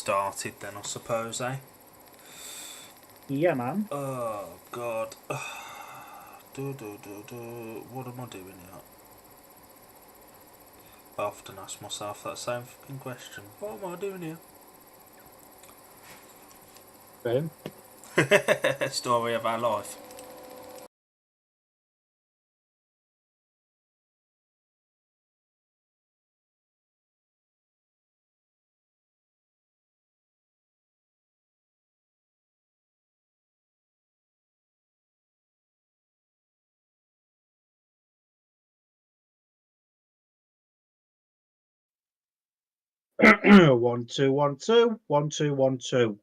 started then, I suppose, eh? Yeah, man. Oh, God. What am I doing here? I often ask myself that same fucking question. What am I doing Same. here? Story of our life. One, two, one, two, one, two, one, two.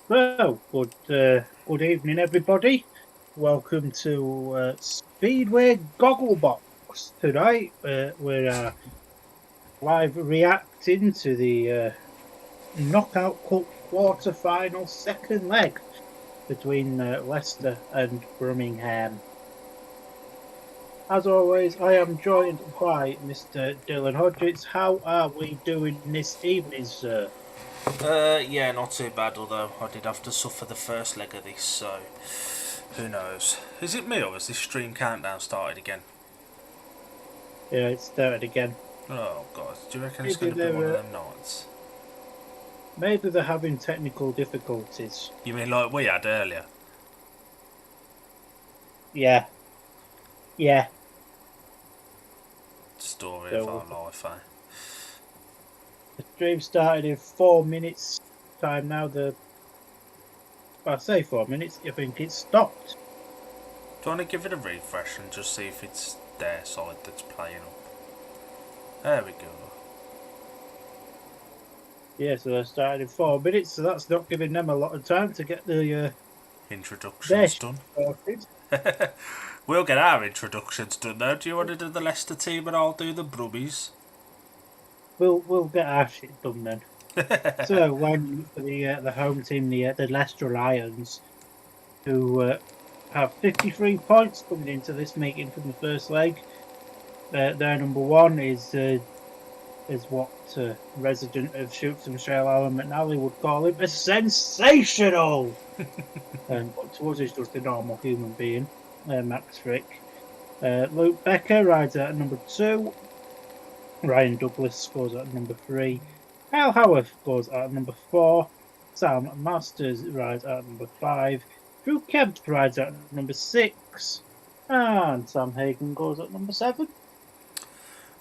Well, good evening, everybody. Welcome to Speedway Gogglebox. Tonight, we're live reacting to the Knockout Cup quarter-final second leg between Leicester and Birmingham. As always, I am joined by Mr. Dylan Hodgetts. How are we doing this evening, sir? Yeah, not too bad, although I did have to suffer the first leg of this, so who knows. Is it me or has this stream countdown started again? Yeah, it started again. Oh, God. Do you reckon it's Maybe going to be one of they're them nights? maybe they're having technical difficulties. You mean like we had earlier? Yeah, yeah. Story of So our life, eh? the stream started in 4 minutes time now. I say 4 minutes. I think it's stopped. Do you want to give it a refresh and just see if it's their side that's playing up? There we go. Yeah, so they started in 4 minutes. So that's not giving them a lot of time to get their Introductions shit done. sorted. We'll get our introductions done though. Do you want to do the Leicester team and I'll do the Brummies? We'll get our shit done then. So when for the home team, the Leicester Lions, who have 53 points coming into this meeting from the first leg. Their number one is what resident of Shootson Shale Alan McNally would call him a sensational. But to us, he's just a normal human being. Max Frick. Luke Becker rides at number 2. Ryan Douglas scores at number 3. Kyle Howarth goes at number 4. Sam Masters rides at number 5. Drew Kemp rides at number 6. And Sam Hagen goes at number 7.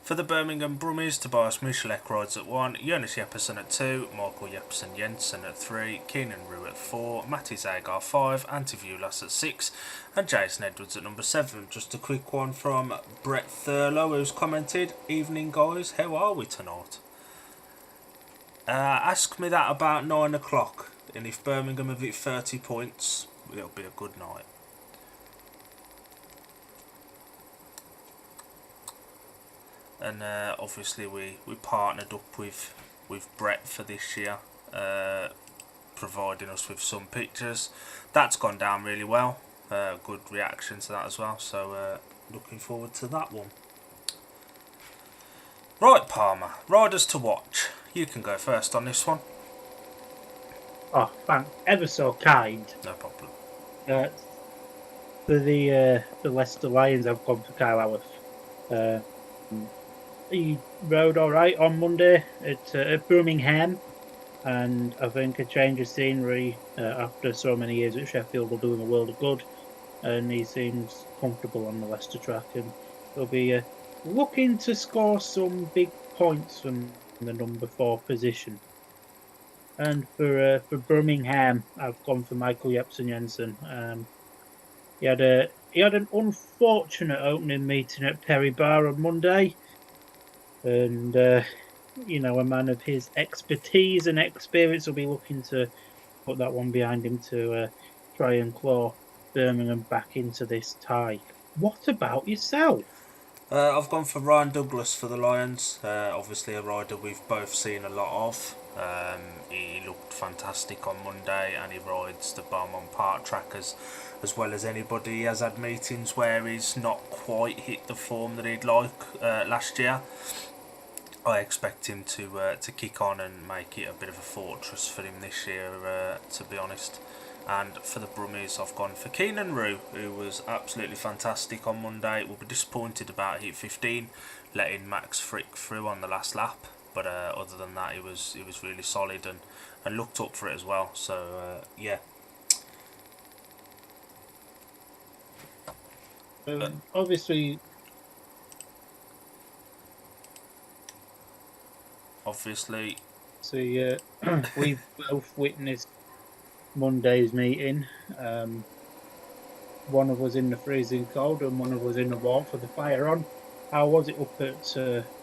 For the Birmingham Brummies, Tobias Michalek rides at 1, Jonas Jeppesen at 2, Michael Jeppesen Jensen at 3, Keenan Rue at 4, Matti Zagar 5, Antti Vulas at 6, and Jason Edwards at number 7. Just a quick one from Brett Thurlow, who's commented, "Evening guys, how are we tonight? Ask me that about 9 o'clock, and if Birmingham have hit 30 points, it'll be a good night." And obviously we partnered up with Brett for this year, providing us with some pictures. That's gone down really well. Good reaction to that as well, so looking forward to that one. Right, Palmer, riders to watch. You can go first on this one. Oh, thanks. Ever so kind. No problem. For the Leicester Lions, I've gone for Kyle Howarth. He rode all right on Monday at Birmingham, and I think a change of scenery after so many years at Sheffield will do him a world of good. And he seems comfortable on the Leicester track, and he'll be looking to score some big points from the number 4 position. And for Birmingham, I've gone for Michael Jeppesen Jensen. He had an unfortunate opening meeting at Perry Bar on Monday. And, a man of his expertise and experience will be looking to put that one behind him to try and claw Birmingham back into this tie. What about yourself? I've gone for Ryan Douglas for the Lions. Obviously a rider we've both seen a lot of. He looked fantastic on Monday, and he rides the Beaumont Park track as well as anybody. He has had meetings where he's not quite hit the form that he'd like last year. I expect him to kick on and make it a bit of a fortress for him this year, to be honest. And for the Brummies, I've gone for Keenan Rue, who was absolutely fantastic on Monday. We'll be disappointed about heat 15, letting Max Frick through on the last lap. But other than that, he was really solid and looked up for it as well. So yeah. Obviously, so we've both witnessed Monday's meeting. One of us in the freezing cold and one of us in the warmth with the fire on. How was it up at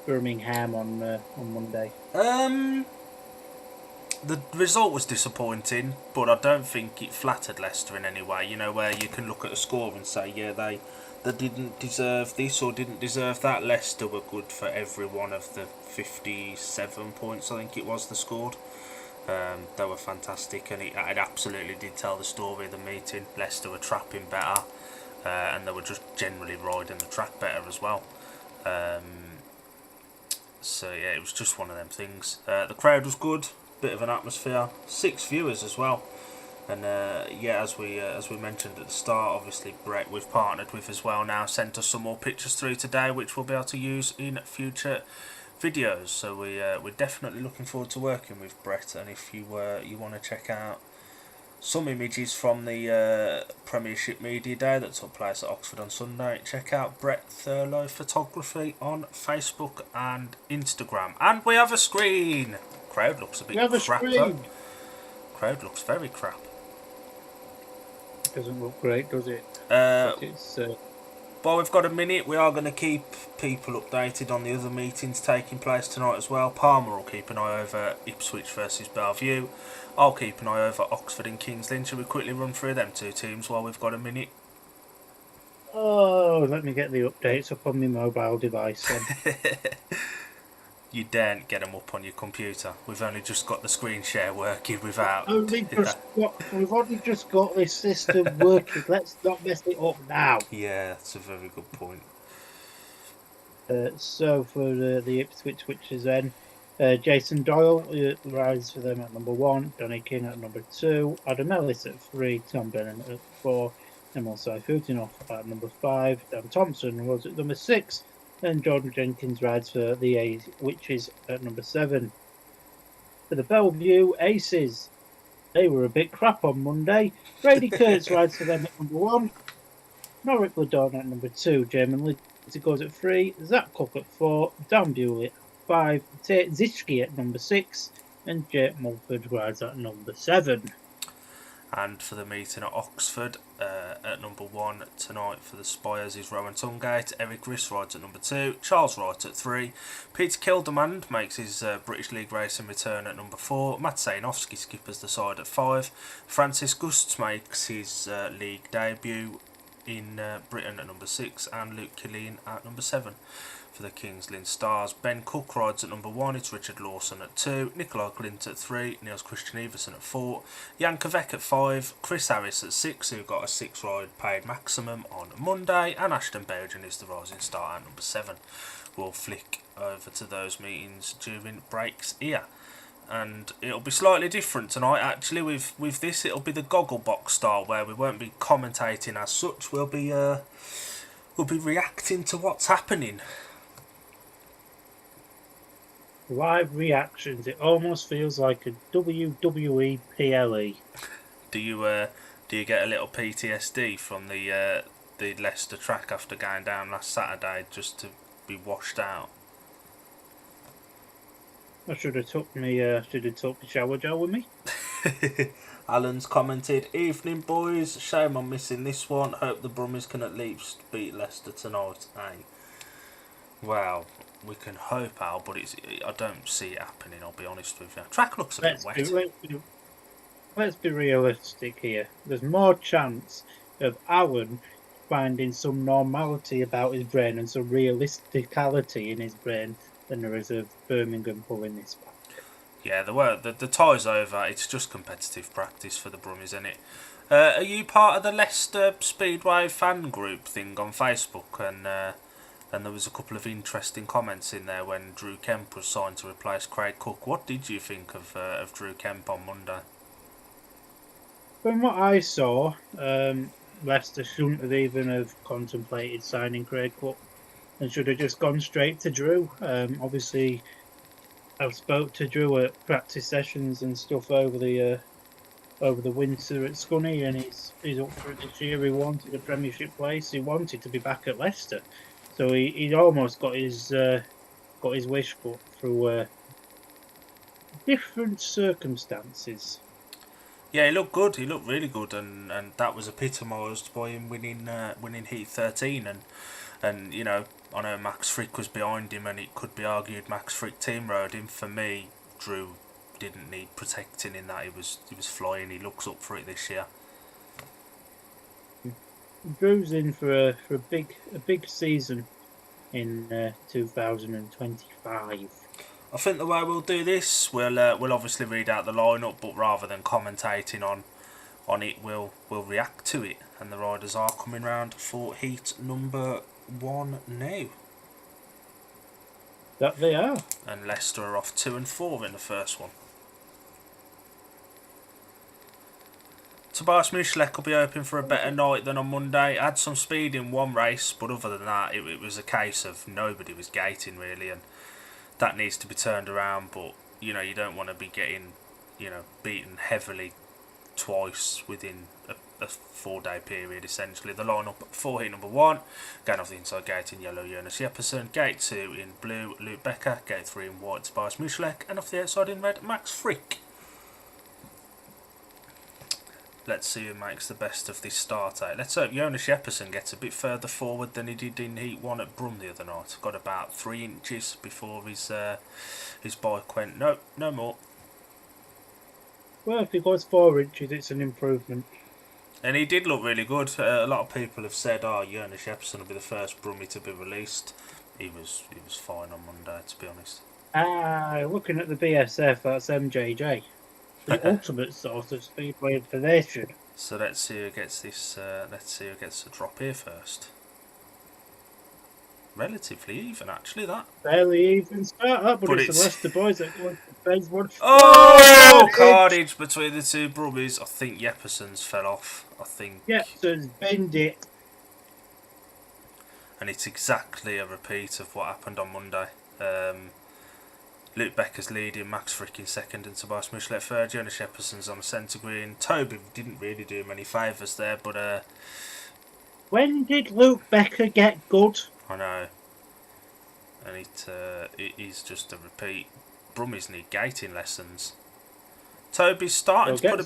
Birmingham on Monday? The result was disappointing, but I don't think it flattered Leicester in any way. You know, where you can look at a score and say, yeah, they didn't deserve this or didn't deserve that. Leicester were good for every one of the 57 points, I think it was, they scored. They were fantastic, and it absolutely did tell the story of the meeting. Leicester were trapping better, and they were just generally riding the track better as well. So yeah, it was just one of them things. The crowd was good, bit of an atmosphere, 6 viewers as well. And yeah, as we mentioned at the start, obviously Brett we've partnered with as well now sent us some more pictures through today, which we'll be able to use in future videos. So we're definitely looking forward to working with Brett. And if you want to check out some images from the Premiership Media Day that took place at Oxford on Sunday, check out Brett Thurlow Photography on Facebook and Instagram. And we have a screen. Crowd looks a bit crap though. Crowd looks very crap. Doesn't look great, does it? While we've got a minute, we are going to keep people updated on the other meetings taking place tonight as well. Palmer will keep an eye over Ipswich versus Bellevue. I'll keep an eye over Oxford and Kings Lynn. Shall we quickly run through them two teams while we've got a minute? Oh, let me get the updates up on my mobile device then. You daren't get them up on your computer. We've only just got the screen share working without. We've only just got this system working. Let's not mess it up now. Yeah, that's a very good point. So for the Ipswich Witches then, Jason Doyle rides for them at number 1, Donny King at number 2, Adam Ellis at 3, Tom Brennan at 4, Emil Saifutinov at number 5, Dan Thompson was at number 6, and Jordan Jenkins rides for the Witches at number 7. For the Bellevue Aces, They were a bit crap on Monday. Brady Kurtz rides for them at number 1. Norwich Bladon at number 2. German Litter goes at 3. Zach Cook at 4. Dan Bewley at 5. Tate Zischke at number 6. And Jake Mulford rides at number 7. And for the meeting at Oxford, at number 1 tonight for the Spires is Rowan Tungate. Eric Riss rides at number 2. Charles Wright at 3. Peter Kildemand makes his British League Racing return at number 4. Matt Sainovsky skippers the side at 5. Francis Gusts makes his league debut in Britain at number 6. And Luke Killeen at number 7. For the Kings Lynn Stars, Ben Cook rides at number 1, it's Richard Lawson at 2, Nikolai Glint at 3, Niels Christian Everson at 4, Jan Kovac at 5, Chris Harris at 6, who got a 6 ride paid maximum on Monday, and Ashton Bowden is the rising star at number 7. We'll flick over to those meetings during breaks here. And it'll be slightly different tonight actually. With this it'll be the Gogglebox style, where we won't be commentating as such, we'll be reacting to what's happening. Live reactions. It almost feels like a WWE PLE. Do you get a little PTSD from the Leicester track after going down last Saturday just to be washed out? I should have took the shower gel with me. Alan's commented, "Evening boys, shame I'm missing this one. Hope the Brummies can at least beat Leicester tonight." Hey, well, we can hope, Al, but I don't see it happening. I'll be honest with you. Track looks a bit wet. Let's be realistic here. There's more chance of Alan finding some normality about his brain and some realisticality in his brain than there is of Birmingham pulling this back. Yeah, the tie's over. It's just competitive practice for the Brummies, isn't it? Are you part of the Leicester Speedway fan group thing on Facebook? And there was a couple of interesting comments in there when Drew Kemp was signed to replace Craig Cook. What did you think of Drew Kemp on Monday? From what I saw, Leicester shouldn't have even have contemplated signing Craig Cook and should have just gone straight to Drew. Obviously, I've spoke to Drew at practice sessions and stuff over the winter at Scunny, and he's up for it this year. He wanted a Premiership place. He wanted to be back at Leicester, so he almost got his wish, but through different circumstances. Yeah, he looked good. He looked really good, and that was epitomised by him winning Heat 13. And you know, I know Max Frick was behind him, and it could be argued Max Frick team rode him. For me, Drew didn't need protecting in that he was flying. He looks up for it this year. Drew's in for a big season in 2025. I think the way we'll do this, we'll obviously read out the lineup, but rather than commentating on it, we'll react to it. And the riders are coming round for heat number 1 now. That they are. And Leicester are off 2 and 4 in the first one. Tobias Mischlek will be hoping for a better night than on Monday. Had some speed in one race, but other than that, it was a case of nobody was gating really, and that needs to be turned around. But you know, you don't want to be getting, you know, beaten heavily twice within a 4-day period. Essentially, the lineup for heat number 1, going off the inside gate in yellow, Jonas Jeppesen. Gate 2 in blue, Luke Becker. Gate 3 in white, Tobias Mischlek, and off the outside in red, Max Frick. Let's see who makes the best of this start out. Let's hope Jonas Jeppesen gets a bit further forward than he did in Heat 1 at Brum the other night. Got about 3 inches before his bike went. No more. Well, if he goes 4 inches, it's an improvement. And he did look really good. A lot of people have said, Jonas Jeppesen will be the first Brummie to be released. He was fine on Monday, to be honest. Looking at the BSF, that's MJJ. The ultimate source of speedway information. So let's see who gets this. Let's see who gets the drop here first. Relatively even, actually. That Fairly even start, but it's the Leicester boys that go into phase 1. Oh, carnage between the two Brummies. I think Jeppesen's fell off. Jeppesen's bend it. And it's exactly a repeat of what happened on Monday. Luke Becker's leading, Max Frick in second and Tobias Michelet third. Jonas Shepperson's on the centre green. Toby didn't really do him any favours there, but When did Luke Becker get good? I know. And he's just a repeat. Brummies need gating lessons. Toby's starting to put a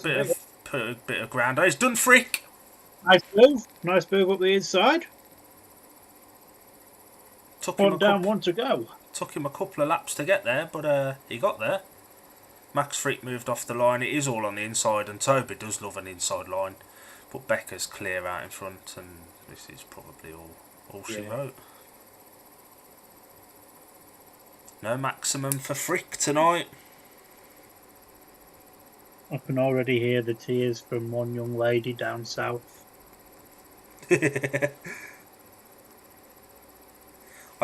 bit of ground. Oh, he's done Frick. Nice move up the inside. Took him one to go. Took him a couple of laps to get there, but he got there. Max Frick moved off the line. It is all on the inside, and Toby does love an inside line. But Becker's clear out in front, and this is probably all she wrote. No maximum for Frick tonight. I can already hear the tears from one young lady down south. I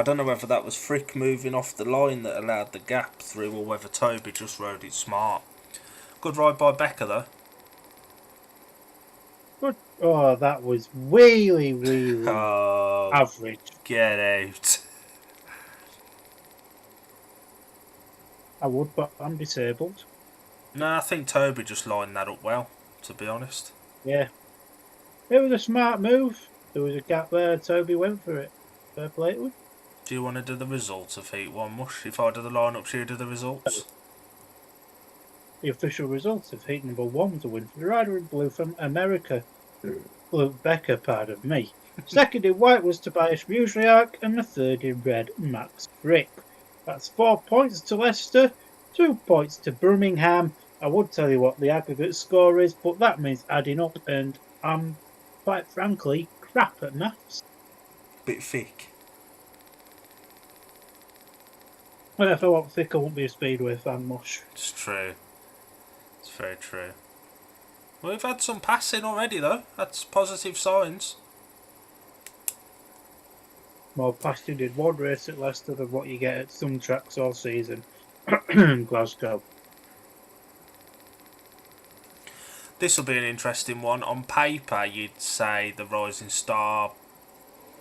don't know whether that was Frick moving off the line that allowed the gap through, or whether Toby just rode it smart. Good ride by Becker though. Good. Oh, that was really average. Get out. I would, but I'm disabled. No, I think Toby just lined that up well, to be honest. Yeah. It was a smart move. There was a gap there. Toby went for it. Fair play to him. Do you want to do the results of Heat 1, Mush? If I do the lineup, should you do the results? The official results of Heat number 1 was a win for the rider in blue from America. Luke Becker, pardon me. Second in white was Tobias Muesliak, and the third in red, Max Frick. That's 4 points to Leicester, 2 points to Birmingham. I would tell you what the aggregate score is, but that means adding up, and I'm, quite frankly, crap at maths. Bit thick. Well, if I want thick, I won't be a Speedway fan, Mush. It's true. It's very true. Well, we've had some passing already, though. That's positive signs. More passing in one race at Leicester than what you get at some tracks all season. Glasgow. This will be an interesting one. On paper, you'd say the Rising Star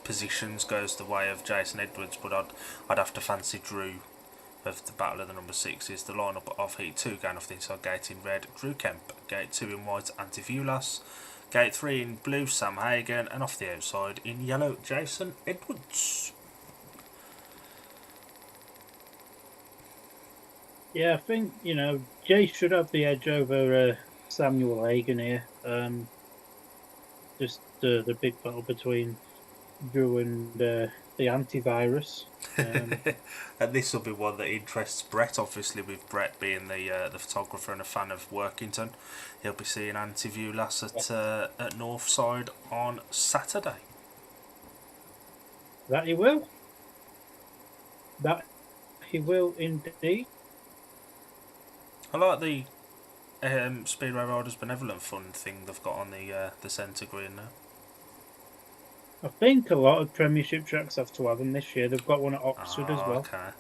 positions goes the way of Jason Edwards, but I'd have to fancy Drew of the Battle of the Number 6s. The lineup of Heat 2 going off the inside gate in red, Drew Kemp. Gate 2 in white, Antivulas. Gate 3 in blue, Sam Hagen. And off the outside in yellow, Jason Edwards. Yeah, I think, Jay should have the edge over Samuel Hagen here. Just the big battle between Drew and the antivirus. And this will be one that interests Brett, obviously, with Brett being the photographer and a fan of Workington. He'll be seeing Antivulas at Northside on Saturday. That he will. That he will indeed. I like the Speedway Riders Benevolent Fund thing they've got on the centre green now. I think a lot of Premiership tracks have to have them this year. They've got one at Oxford as well. Okay,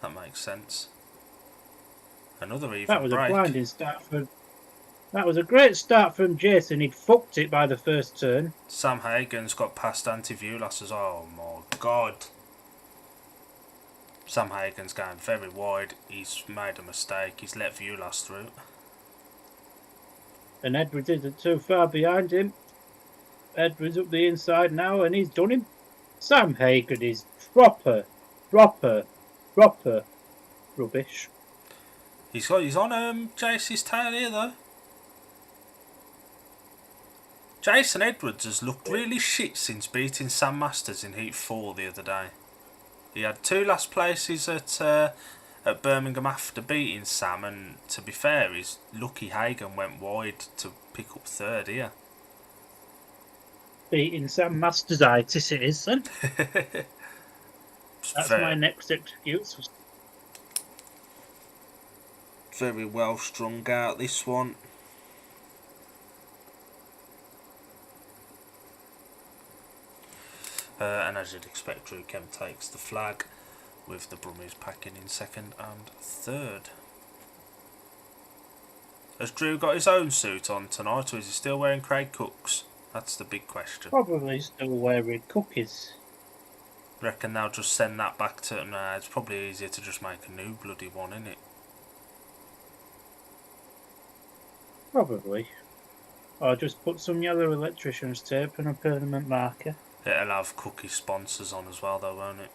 that makes sense. Another even That was break. A blinding start for. That was a great start from Jason. He'd fucked it by the first turn. Sam Hagen's got past Antivulas as oh my god. Sam Hagen's going very wide. He's made a mistake. He's let Vulas through. And Edwards isn't too far behind him. Edwards up the inside now, and he's done him. Sam Hagen is proper rubbish. He's on Jace's tail here though. Jason Edwards has looked really shit since beating Sam Masters in Heat 4 the other day. He had 2 last places at Birmingham after beating Sam, and to be fair, he's lucky Hagen went wide to pick up 3rd here. Beating Sam Masters-itis it is then. That's my next excuse. Very well strung out this one. And as you'd expect, Drew Kemp takes the flag, with the Brummies packing in 2nd and 3rd. Has Drew got his own suit on tonight, or is he still wearing Craig Cook's? That's the big question. Probably still wearing cookies. Reckon they'll just send that back to... Nah, it's probably easier to just make a new bloody one, isn't it? Probably. Or just put some yellow electrician's tape and a permanent marker. It'll have cookie sponsors on as well, though, won't it?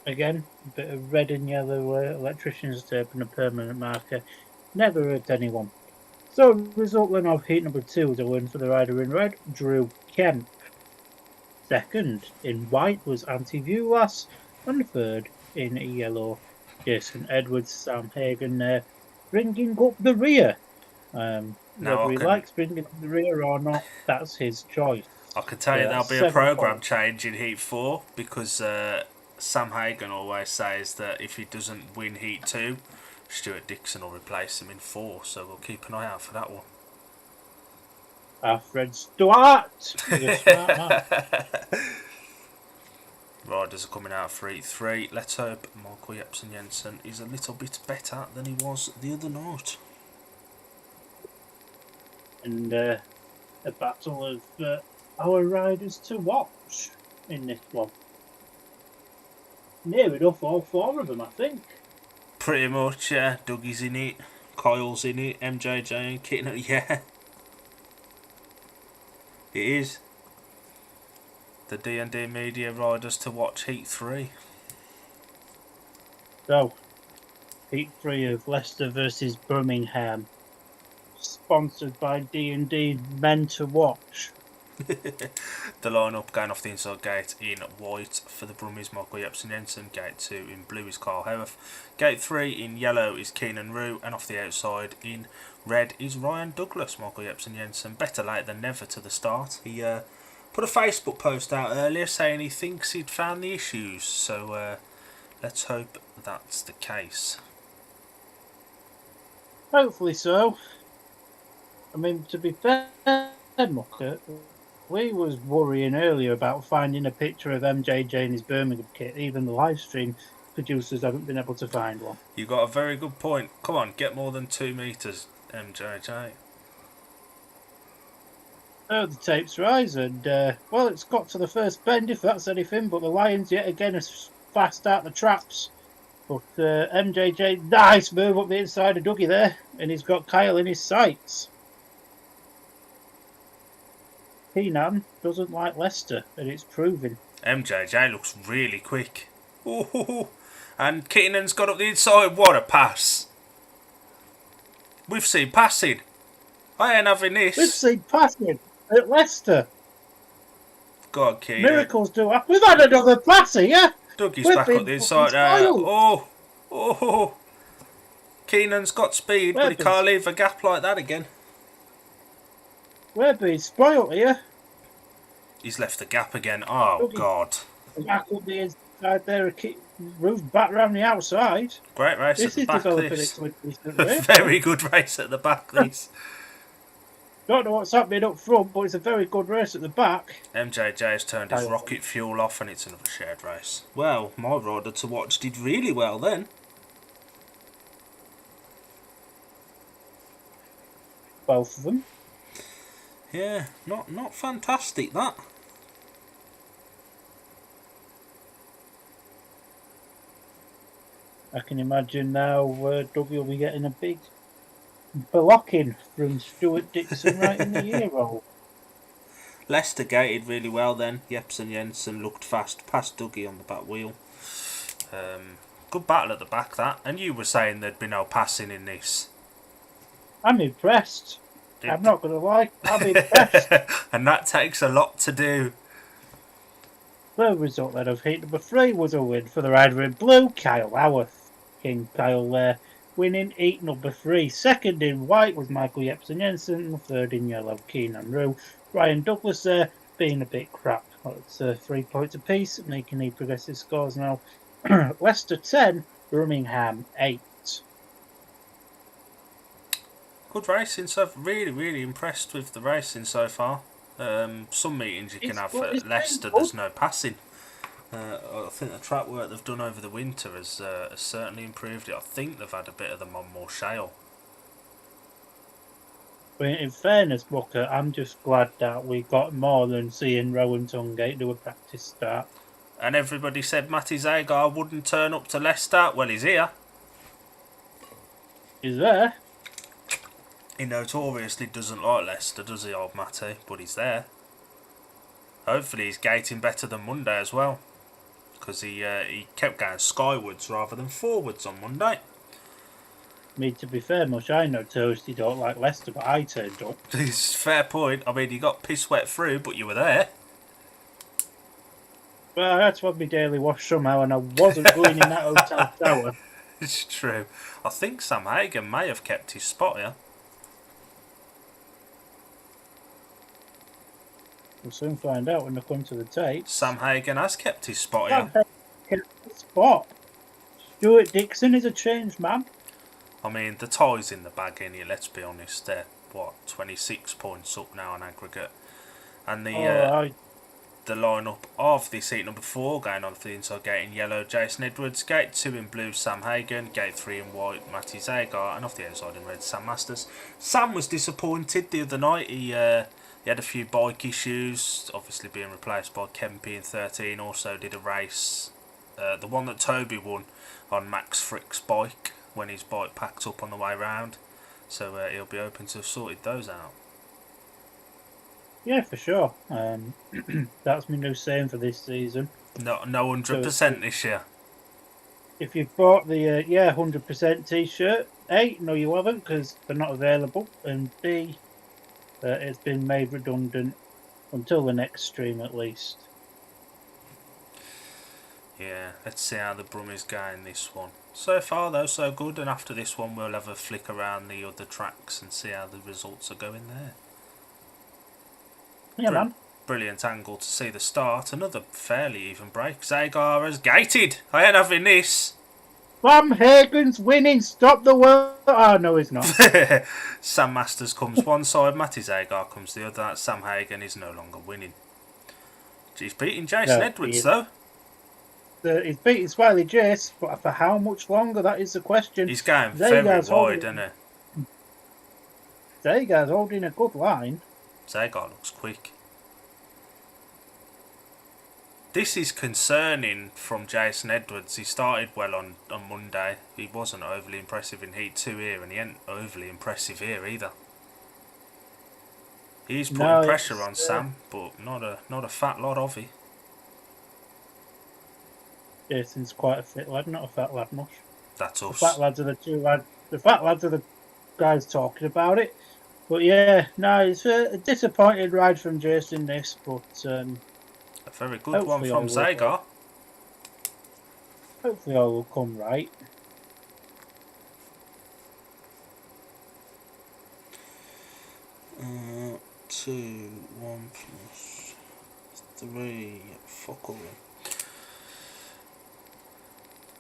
Again, a bit of red and yellow electrician's tape and a permanent marker. Never hurt anyone. So, result then of heat number 2, the win for the rider in red, Drew Kemp. Second in white was Anti-Vulas, and third in yellow, Jason Edwards. Sam Hagen bringing up the rear. Whether he likes bringing up the rear or not, that's his choice. I can tell you there'll be a programme change in Heat 4 because Sam Hagen always says that if he doesn't win Heat 2, Stuart Dixon will replace him in 4, so we'll keep an eye out for that one. Alfred Stewart! You're a smart man. Riders are coming out for Heat 3. Let's hope Michael Jepsen Jensen is a little bit better than he was the other night. And a battle of our riders to watch in this one. Near enough all 4 of them, I think. Pretty much, yeah. Dougie's in it, Kyle's in it, MJJ and Kitten, yeah. It is. The D&D Media riders to watch Heat 3. So, Heat 3 of Leicester versus Birmingham. Sponsored by D&D Men to Watch. The line-up going off the inside gate in white for the Brummies, Michael Jepsen Jensen. Gate 2 in blue is Carl Howarth. Gate 3 in yellow is Keenan Rue. And off the outside in red is Ryan Douglas, Michael Jepsen Jensen. Better late than never to the start. He put a Facebook post out earlier saying he thinks he'd found the issues. So let's hope that's the case. Hopefully so. I mean, to be fair, Mucker, we was worrying earlier about finding a picture of MJJ in his Birmingham kit. Even the live stream producers haven't been able to find one. You got a very good point. Come on, get more than 2 metres, MJJ. Oh, the tapes rise, and well, it's got to the first bend if that's anything. But the Lions yet again are fast out the traps. But MJJ, nice move up the inside of Dougie there, and he's got Kyle in his sights. Keenan doesn't like Leicester, and it's proving. MJJ looks really quick. Ooh, and Keenan's got up the inside. What a pass. We've seen passing. I ain't having this. We've seen passing at Leicester. Go on, Keenan. Miracles do happen. We've had another pass here. Dougie's back up the inside now. Oh. Keenan's got speed, but he can't leave a gap like that again. We're being spoiled here. He's left the gap again. Oh, Dougie, God. Back up the inside there. Rue's back round the outside. Great race at the back, this. Very good race at the back, this. Don't know what's happening up front, but it's a very good race at the back. MJJ has turned his rocket fuel off and it's another shared race. Well, my rider to watch did really well then. Both of them. Yeah, not fantastic, that. I can imagine now Dougie will be getting a big blocking from Stuart Dixon right in the ear roll. Leicester gated really well then. Jepsen Jensen looked fast past Dougie on the back wheel. Good battle at the back, that. And you were saying there'd be no passing in this. I'm impressed. I'm not going to lie. I'm impressed. And that takes a lot to do. The result then of heat number 3 was a win for the rider in blue, Kyle Howarth. King Kyle there, winning heat number 3. Second in white was Michael Jepsen Jensen, and third in yellow, Keenan Rue. Ryan Douglas there, being a bit crap. It's 3 points apiece, making the progressive scores now. Leicester 10, Birmingham 8. Good racing, so really impressed with the racing so far. Some meetings you can have at Leicester, there's no passing. I think the track work they've done over the winter has certainly improved it. I think they've had a bit of them on more shale. In fairness, Booker, I'm just glad that we got more than seeing Rowan Tungate do a practice start. And everybody said Matty Zagar wouldn't turn up to Leicester. Well, he's here. He's there. He notoriously doesn't like Leicester, does he, old Matty? But he's there. Hopefully he's gating better than Monday as well. Because he kept going skywards rather than forwards on Monday. I mean, to be fair, much I know Toasty don't like Leicester, but I turned up. It's a fair point. I mean, you got piss wet through, but you were there. Well, that's what my daily wash somehow, and I wasn't going in that hotel tower. It's true. I think Sam Hagen may have kept his spot here. We'll soon find out when they come to the tape. Sam Hagen has kept his spot here. Sam Hagen kept his spot. Stuart Dixon is a changed man. I mean, the tie's in the bag in here, let's be honest. They're, 26 points up now on aggregate. And the lineup of this heat number 4, going on for the inside gate in yellow, Jason Edwards, gate 2 in blue, Sam Hagen, gate 3 in white, Matty Zagar, and off the outside in red, Sam Masters. Sam was disappointed the other night. He had a few bike issues, obviously being replaced by Kempy in 13, also did a race, the one that Toby won on Max Frick's bike, when his bike packed up on the way round, so he'll be hoping to have sorted those out. Yeah, for sure. That's my new saying for this season. No 100% this year. If you've bought the 100% t-shirt, A, no you haven't, because they're not available, and B, it's been made redundant until the next stream at least. Yeah, let's see how the Brummies go in this one. So far though, so good, and after this one we'll have a flick around the other tracks and see how the results are going there. Yeah, man. Brilliant angle to see the start. Another fairly even break. Zagar has gated. I ain't having this. Sam Hagen's winning. Stop the world. Oh, no, he's not. Sam Masters comes one side, Matty Zagar comes the other. Sam Hagen is no longer winning. He's beating Jason Edwards, though. He's beating Smiley Jace, but for how much longer? That is the question. He's going very wide, isn't he? Zagar's holding a good line. Zagar looks quick. This is concerning from Jason Edwards. He started well on Monday. He wasn't overly impressive in Heat 2 here, and he ain't overly impressive here either. He's putting pressure on Sam, but not a fat lot of it. Jason's quite a fit lad, not a fat lad much. That's us. The fat lads are the two lads. The fat lads are the guys talking about it. But yeah, no, it's a disappointed ride from Jason this, but a very good one from Zagar. Hopefully all will come right. 2, 1 plus 3, fuck all.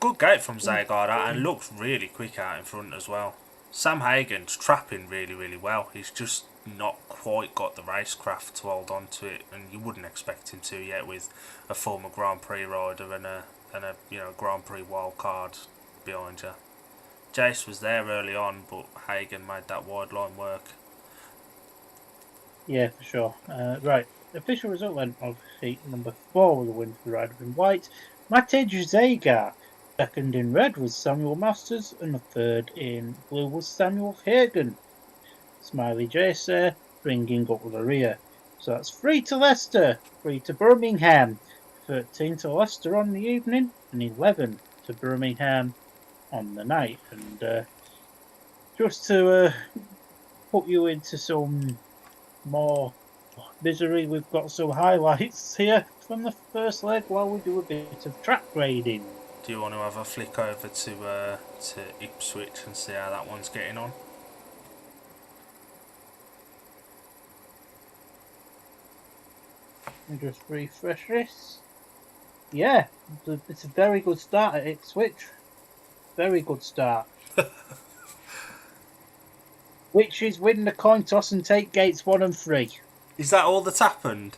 Good gate from Zagar, and looks really quick out in front as well. Sam Hagen's trapping really, really well. He's just not quite got the racecraft to hold on to it, and you wouldn't expect him to yet with a former Grand Prix rider and a Grand Prix wild card behind you. Jace was there early on, but Hagen made that wide line work. Yeah, for sure. Right, official result then of heat number 4 with a win for the rider in white. Matej Zagar. Second in red was Samuel Masters, and the third in blue was Samuel Hagen. Smiley Jace bringing up the rear. So that's 3 to Leicester, 3 to Birmingham, 13 to Leicester on the evening, and 11 to Birmingham on the night. And just to put you into some more misery, we've got some highlights here from the first leg while we do a bit of track grading. Do you want to have a flick over to Ipswich and see how that one's getting on? Let me just refresh this. Yeah, it's a very good start at Ipswich. Very good start. Which is win the coin toss and take gates 1 and 3. Is that all that's happened?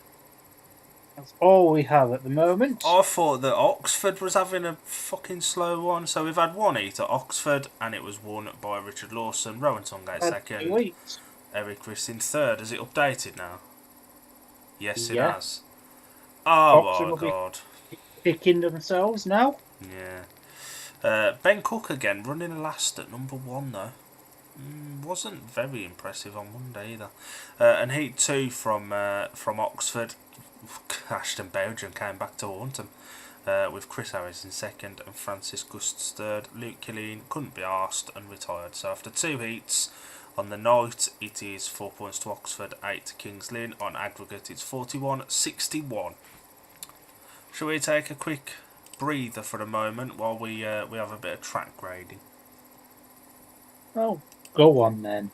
That's all we have at the moment. I thought that Oxford was having a fucking slow one. So we've had one heat at Oxford, and it was won by Richard Lawson. Rowan Tungate second. Eric Riss in third. Has it updated now? Yes, it Yeah, has. Oh Oxford my will be god. picking themselves now. Yeah. Ben Cook again, running last at number one though. Wasn't very impressive on Monday either. And Heat 2 from Oxford. Ashton Bowden came back to haunt him. With Chris Harris in second and Francis Gusts third. Luke Killeen couldn't be arsed and retired. So after 2 heats on the night, it is 4 points to Oxford, 8 to Kings Lynn. On aggregate, it's 41-61. Shall we take a quick breather for a moment while we have a bit of track grading? Oh, go on then.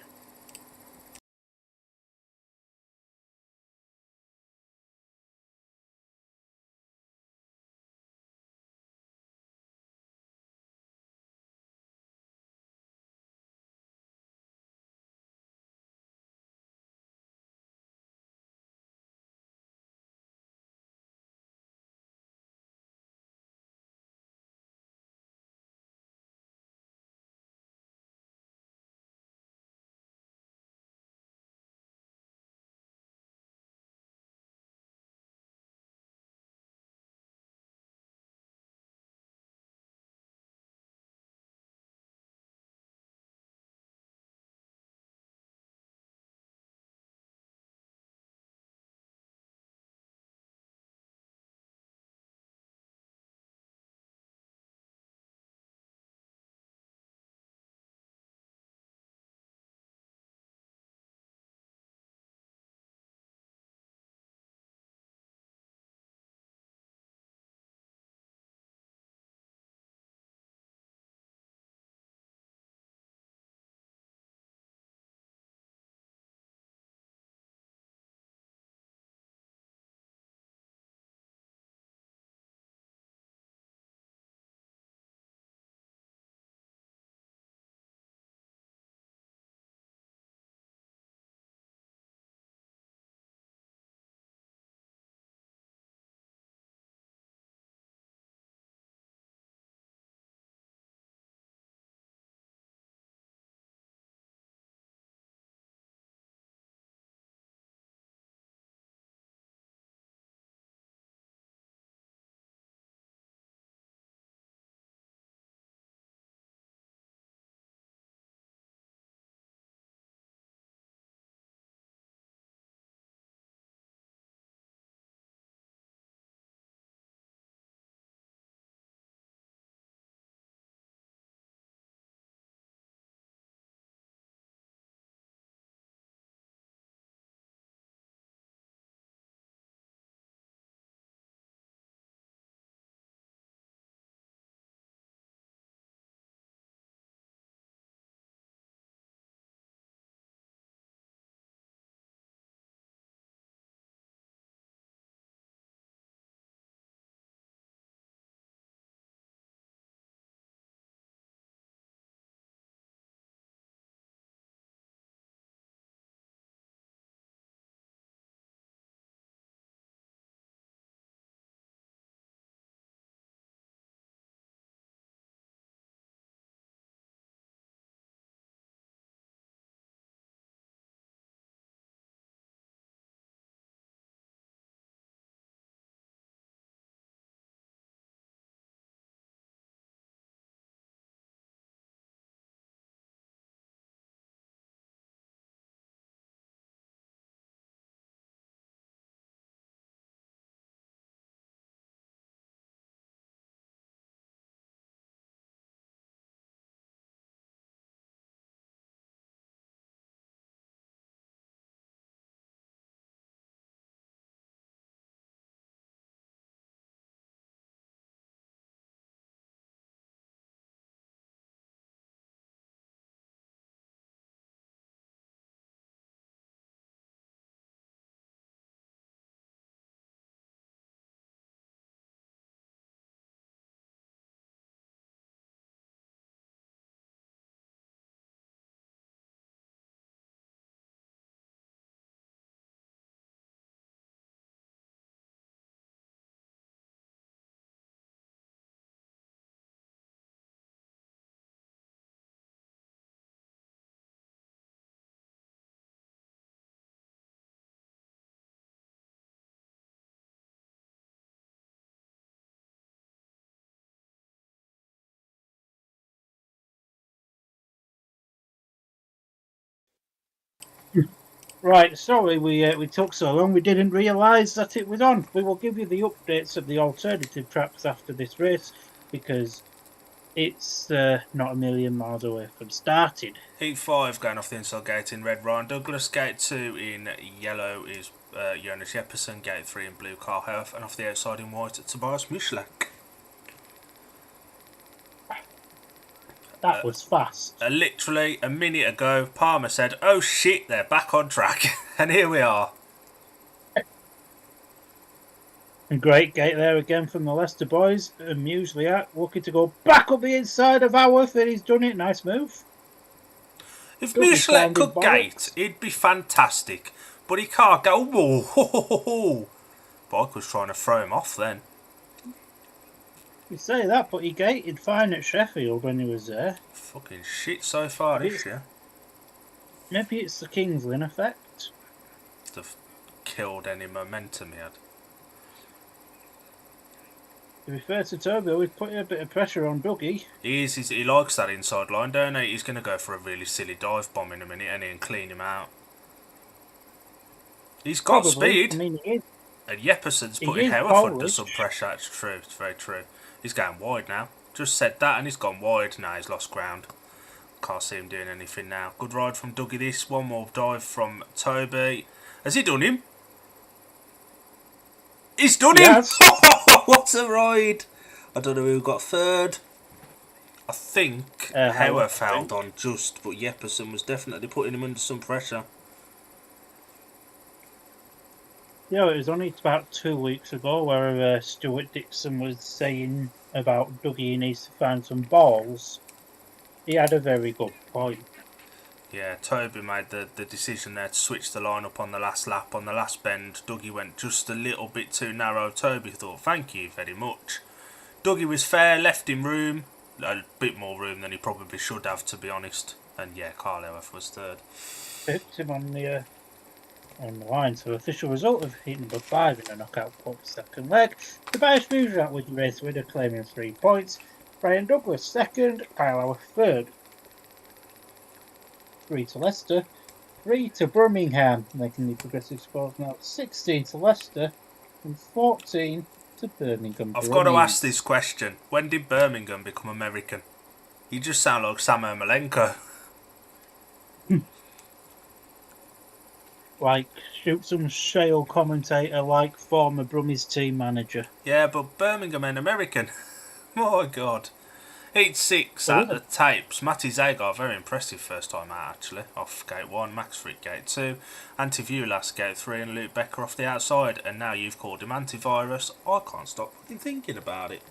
Right, sorry we took so long. We didn't realise that it was on. We will give you the updates of the alternative tracks after this race because it's not a million miles away from starting. Heat 5 going off the inside gate in red, Ryan Douglas. Gate 2 in yellow is Jonas Jeppesen. Gate 3 in blue, Carl Health. And off the outside in white, Tobias Mischlek. That was fast. Literally a minute ago, Palmer said, "Oh shit, they're back on track." And here we are. A great gate there again from the Leicester boys. And Musliak looking to go back up the inside of Howarth, and he's done it. Nice move. If Double Mischlek sounding could gate, it'd be fantastic. But he can't go. Whoa, ho, ho, ho, ho. Bike was trying to throw him off then. You say that, but he gated fine at Sheffield when he was there. Fucking shit so far this year. Maybe it's the King's Lynn effect. They've killed any momentum he had. To be fair to Toby, he's putting a bit of pressure on Dougie. He likes that inside line, don't he? He's going to go for a really silly dive bomb in a minute and clean him out. He's got speed. I mean, he is. And Jeppesen's putting Howarth under some pressure. It's true. It's very true. He's going wide now. Just said that and he's gone wide. Now he's lost ground. Can't see him doing anything now. Good ride from Dougie this. One more dive from Toby. Has he done him? He's done him! What a ride! I don't know who got third. I think Howarth held on just, but Jeppesen was definitely putting him under some pressure. Yeah, it was only about 2 weeks ago where Stuart Dixon was saying about Dougie needs to find some balls. He had a very good point. Yeah, Toby made the decision there to switch the line up on the last lap. On the last bend, Dougie went just a little bit too narrow. Toby thought, thank you very much. Dougie was fair, left him room. A bit more room than he probably should have, to be honest. And yeah, Carl Health was third. Picked him on the line. So official result of heat number 5 in a knockout for the second leg. Tobias Musak with the race winner claiming 3 points. Brian Douglas second, Kyle Howarth third. 3 to Leicester, 3 to Birmingham, making the progressive scores now 16 to Leicester and 14 to Birmingham. I've got to ask this question. When did Birmingham become American? You just sound like Sam Ermolenko. Like, shoot some shale commentator like former Brummies team manager. Yeah, but Birmingham and American. My God. Heat 6 at the tapes. Matty Zagar, very impressive first time out actually. Off gate 1, Max Frick gate 2, Antivulas gate 3 and Luke Becker off the outside. And now you've called him Antivirus. I can't stop thinking about it.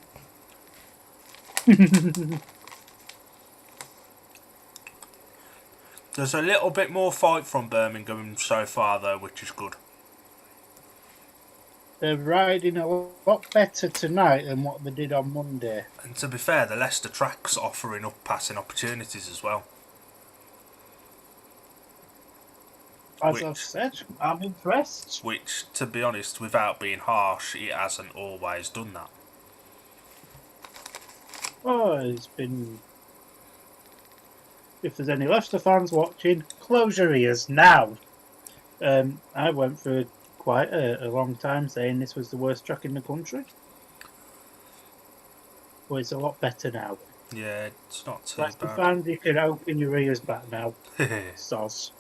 There's a little bit more fight from Birmingham so far though, which is good. They're riding a lot better tonight than what they did on Monday. And to be fair, the Leicester track's offering up passing opportunities as well. As I've said, I'm impressed. Which, to be honest, without being harsh, it hasn't always done that. Oh, it's been... If there's any Leicester fans watching, close your ears now. I went for quite a long time saying this was the worst track in the country. Well, it's a lot better now. Yeah, it's not too Leicester bad. fans, you can open your ears back now. Soz.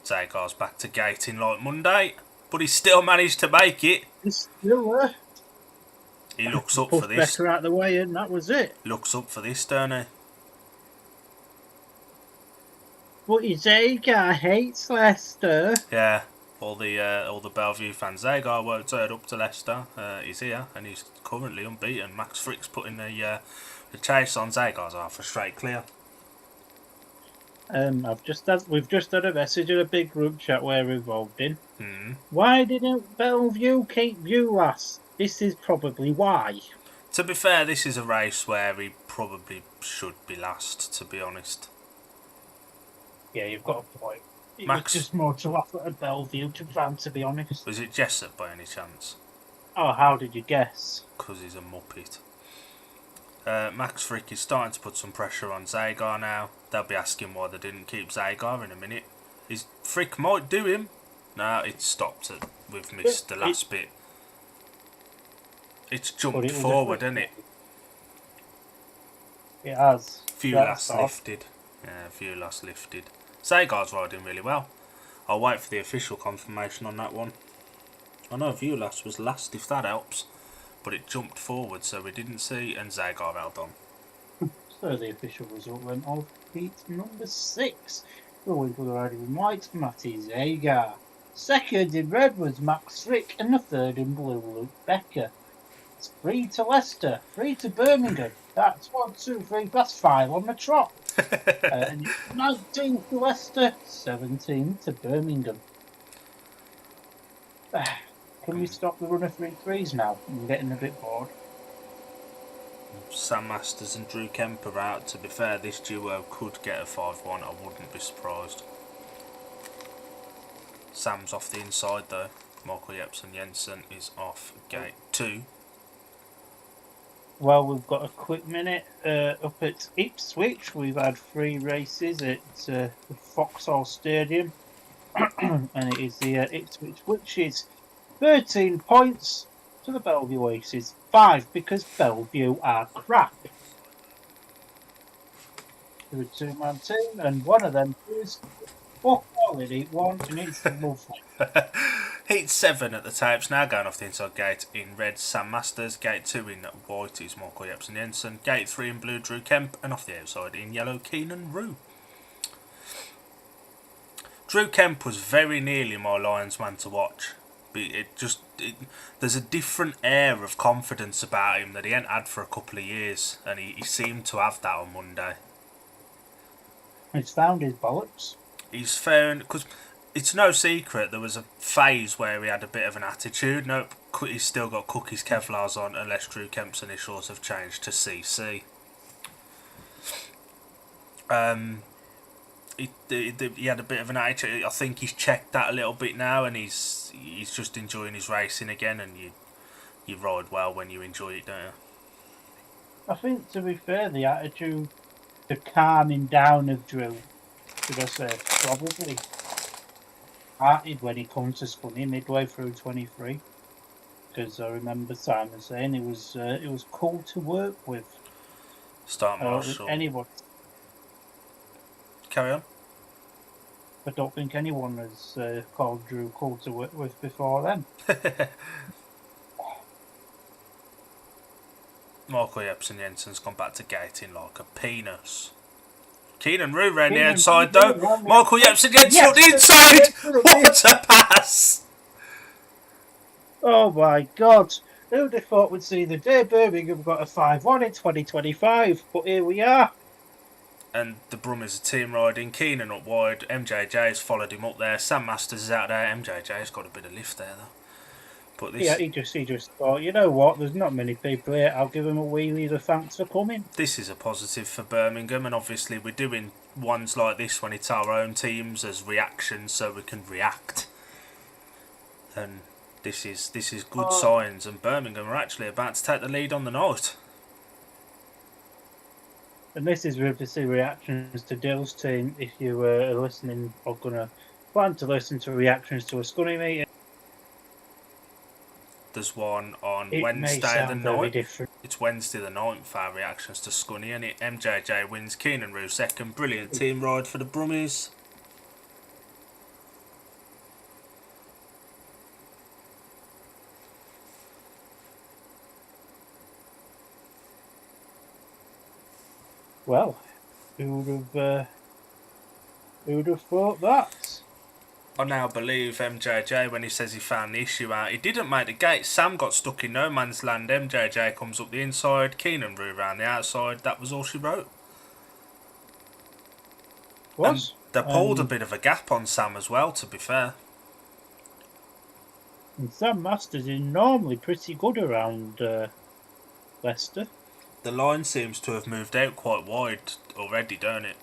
Zagar's back to gating like Monday, but he still managed to make it. He's still there. He looks up for this. Becker out the way, and that was it. Looks up for this, don't he? But Zagar hates Leicester. Yeah, all the Bellevue fans. Zagar won't turn up to Leicester. He's here and he's currently unbeaten. Max Frick's putting the chase on. Zagar's half a straight clear. We've just had a message in a big group chat we're involved in. Hmm. Why didn't Bellevue keep you last? This is probably why. To be fair, this is a race where he probably should be last, to be honest. Yeah, you've got a point. It Max, was just more to laugh at Bellevue to be honest. was it Jessup by any chance? Oh, how did you guess? Because he's a muppet. Max Frick is starting to put some pressure on Zagar now. They'll be asking why they didn't keep Zagar in a minute. His Frick might do him. No, it's stopped. We've missed the last bit. It's jumped forward, hasn't it? It has. Fuelas lifted. Yeah, Fuelas lifted. Zagar's riding really well. I'll wait for the official confirmation on that one. I know Fuelas was last, if that helps. But it jumped forward, so we didn't see, and Zagar held on. So the official result went of heat number 6. The win for the riding in white, Matty Zagar. Second in red was Max Frick, and the third in blue, Luke Becker. It's 3 to Leicester, 3 to Birmingham. That's 1, 2, 3, that's 5 on the trot. And it's 19 to Leicester, 17 to Birmingham. Can we stop the run of 3-3s now? I'm getting a bit bored. Sam Masters and Drew Kemp are out. To be fair, this duo could get a 5-1. I wouldn't be surprised. Sam's off the inside though. Michael Jepsen Jensen is off gate 2. Well, we've got a quick minute up at Ipswich. We've had 3 races at the Vauxhall Stadium. And it is the Ipswich, which is 13 points to the Bellevue Aces. 5 because Bellevue are crap. They're a 2-man team, and one of them is fuck all in Heat 1, and it's lovely. Heat 7 at the tapes, now going off the inside gate in red, Sam Masters. Gate 2 in white is Michael Jepsen Jensen. Gate 3 in blue, Drew Kemp. And off the outside in yellow, Keenan Rue. Drew Kemp was very nearly my Lions man to watch. There's a different air of confidence about him that he ain't had for a couple of years, and he seemed to have that on Monday. He's found his bollocks. He's found, because it's no secret there was a phase where he had a bit of an attitude. Nope, he's still got Cookie's Kevlars on, unless Drew Kemp's initials have changed to CC. He had a bit of an attitude. I think he's checked that a little bit now, and he's just enjoying his racing again. And you ride well when you enjoy it, don't you? I think, to be fair, the attitude, the calming down of Drew, should I say, probably started when he comes to Scunny midway through 23. Because I remember Simon saying it was cool to work with. Start Marshall. Anyone. Carry on. I don't think anyone has called Drew cool to work with before then. Michael Jepsen Jensen's gone back to gating like a penis. Keenan Rue ran the outside though. Michael Jepsen Jensen on the inside. What a pass! Oh my God. Who'd have thought we'd see the day Birmingham got a 5-1 in 2025? But here we are. And the Brummies are team riding. Keenan up wide. MJJ's followed him up there. Sam Masters is out there. MJJ's got a bit of lift there though. But this, yeah, he just thought, you know what? There's not many people here. I'll give him a wheelie of thanks for coming. This is a positive for Birmingham, and obviously we're doing ones like this when it's our own teams as reactions, so we can react. And this is good signs. And Birmingham are actually about to take the lead on the night. And this is with the reactions to Dill's team. If you were listening or gonna plan to listen to reactions to a Scunny meeting, there's one on Wednesday the 9th. It's Wednesday the 9th, our reactions to Scunny, and MJJ wins, Keenan Rue second. Brilliant team ride for the Brummies. Well, who would have thought that? I now believe MJJ when he says he found the issue out. He didn't make the gate. Sam got stuck in no man's land. MJJ comes up the inside. Keenan Rue round the outside. That was all she wrote. And they pulled a bit of a gap on Sam as well, to be fair. And Sam Masters is normally pretty good around Leicester. The line seems to have moved out quite wide already, don't it?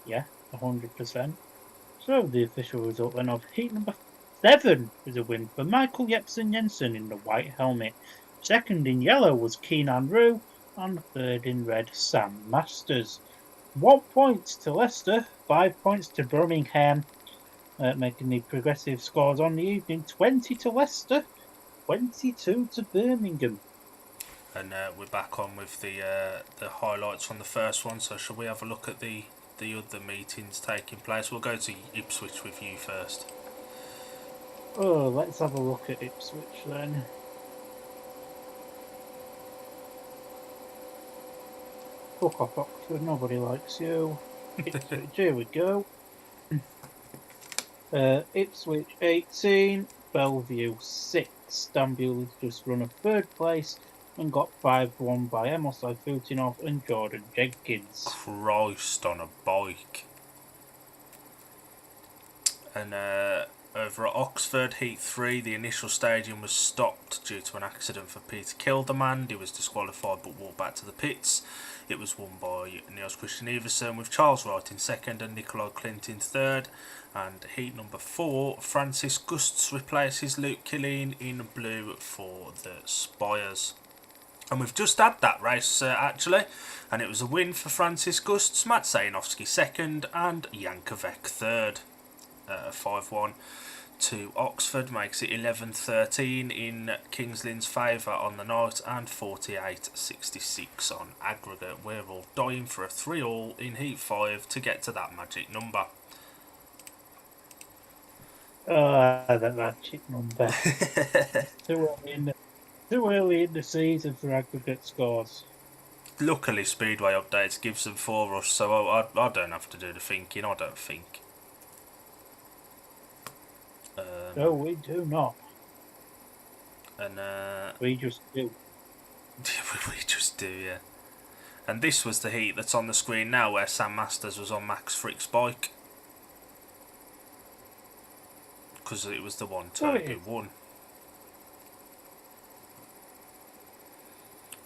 Yeah, 100%. So the official result then of heat number 7 is a win for Michael Jepsen Jensen in the white helmet. Second in yellow was Keenan Rue, and third in red, Sam Masters. 1 point to Leicester, 5 points to Birmingham, making the progressive scores on the evening 20 to Leicester, 22 to Birmingham. And we're back on with the highlights from the first one. So shall we have a look at the other meetings taking place? We'll go to Ipswich with you first. Oh, let's have a look at Ipswich then. Fuck off, Oxford, nobody likes you. Ipswich, here we go. Ipswich 18, Bellevue 6. Stanbury just run a third place and got 5-1 by Amos Futinov and Jordan Jenkins. Christ on a bike. And over at Oxford, Heat 3, the initial staging was stopped due to an accident for Peter Kilderman. He was disqualified but walked back to the pits. It was won by Niels Christian Everson with Charles Wright in second and Nikolai Clint in third. And heat number 4, Francis Gusts replaces Luke Killeen in blue for the Spires. And we've just had that race actually, and it was a win for Francis Gusts, Matt Zajanowski second and Yankovic third. 5-1 to Oxford makes it 11-13 in Kings Lynn's favour on the night and 48-66 on aggregate. We're all dying for a 3-all in Heat 5 to get to that magic number. That magic number. Too early in the season for aggregate scores. Luckily, Speedway Updates gives them for us, so I don't have to do the thinking, I don't think. No, we do not. And we just do. We just do, yeah. And this was the heat that's on the screen now, where Sam Masters was on Max Frick's bike. Because it was the one turn who won.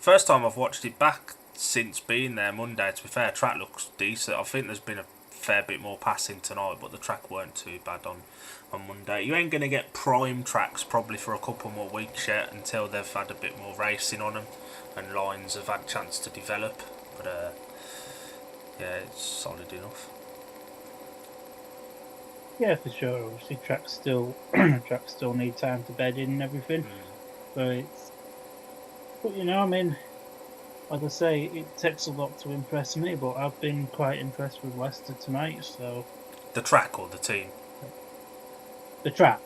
First time I've watched it back since being there Monday. To be fair, track looks decent. I think there's been a fair bit more passing tonight, but the track weren't too bad on Monday. You ain't going to get prime tracks probably for a couple more weeks yet, until they've had a bit more racing on them and lines have had a chance to develop. But yeah, it's solid enough. Yeah, for sure. Obviously, tracks still need time to bed in and everything. But you know, I mean, like I say, it takes a lot to impress me, but I've been quite impressed with Leicester tonight. So the track or the team? The track.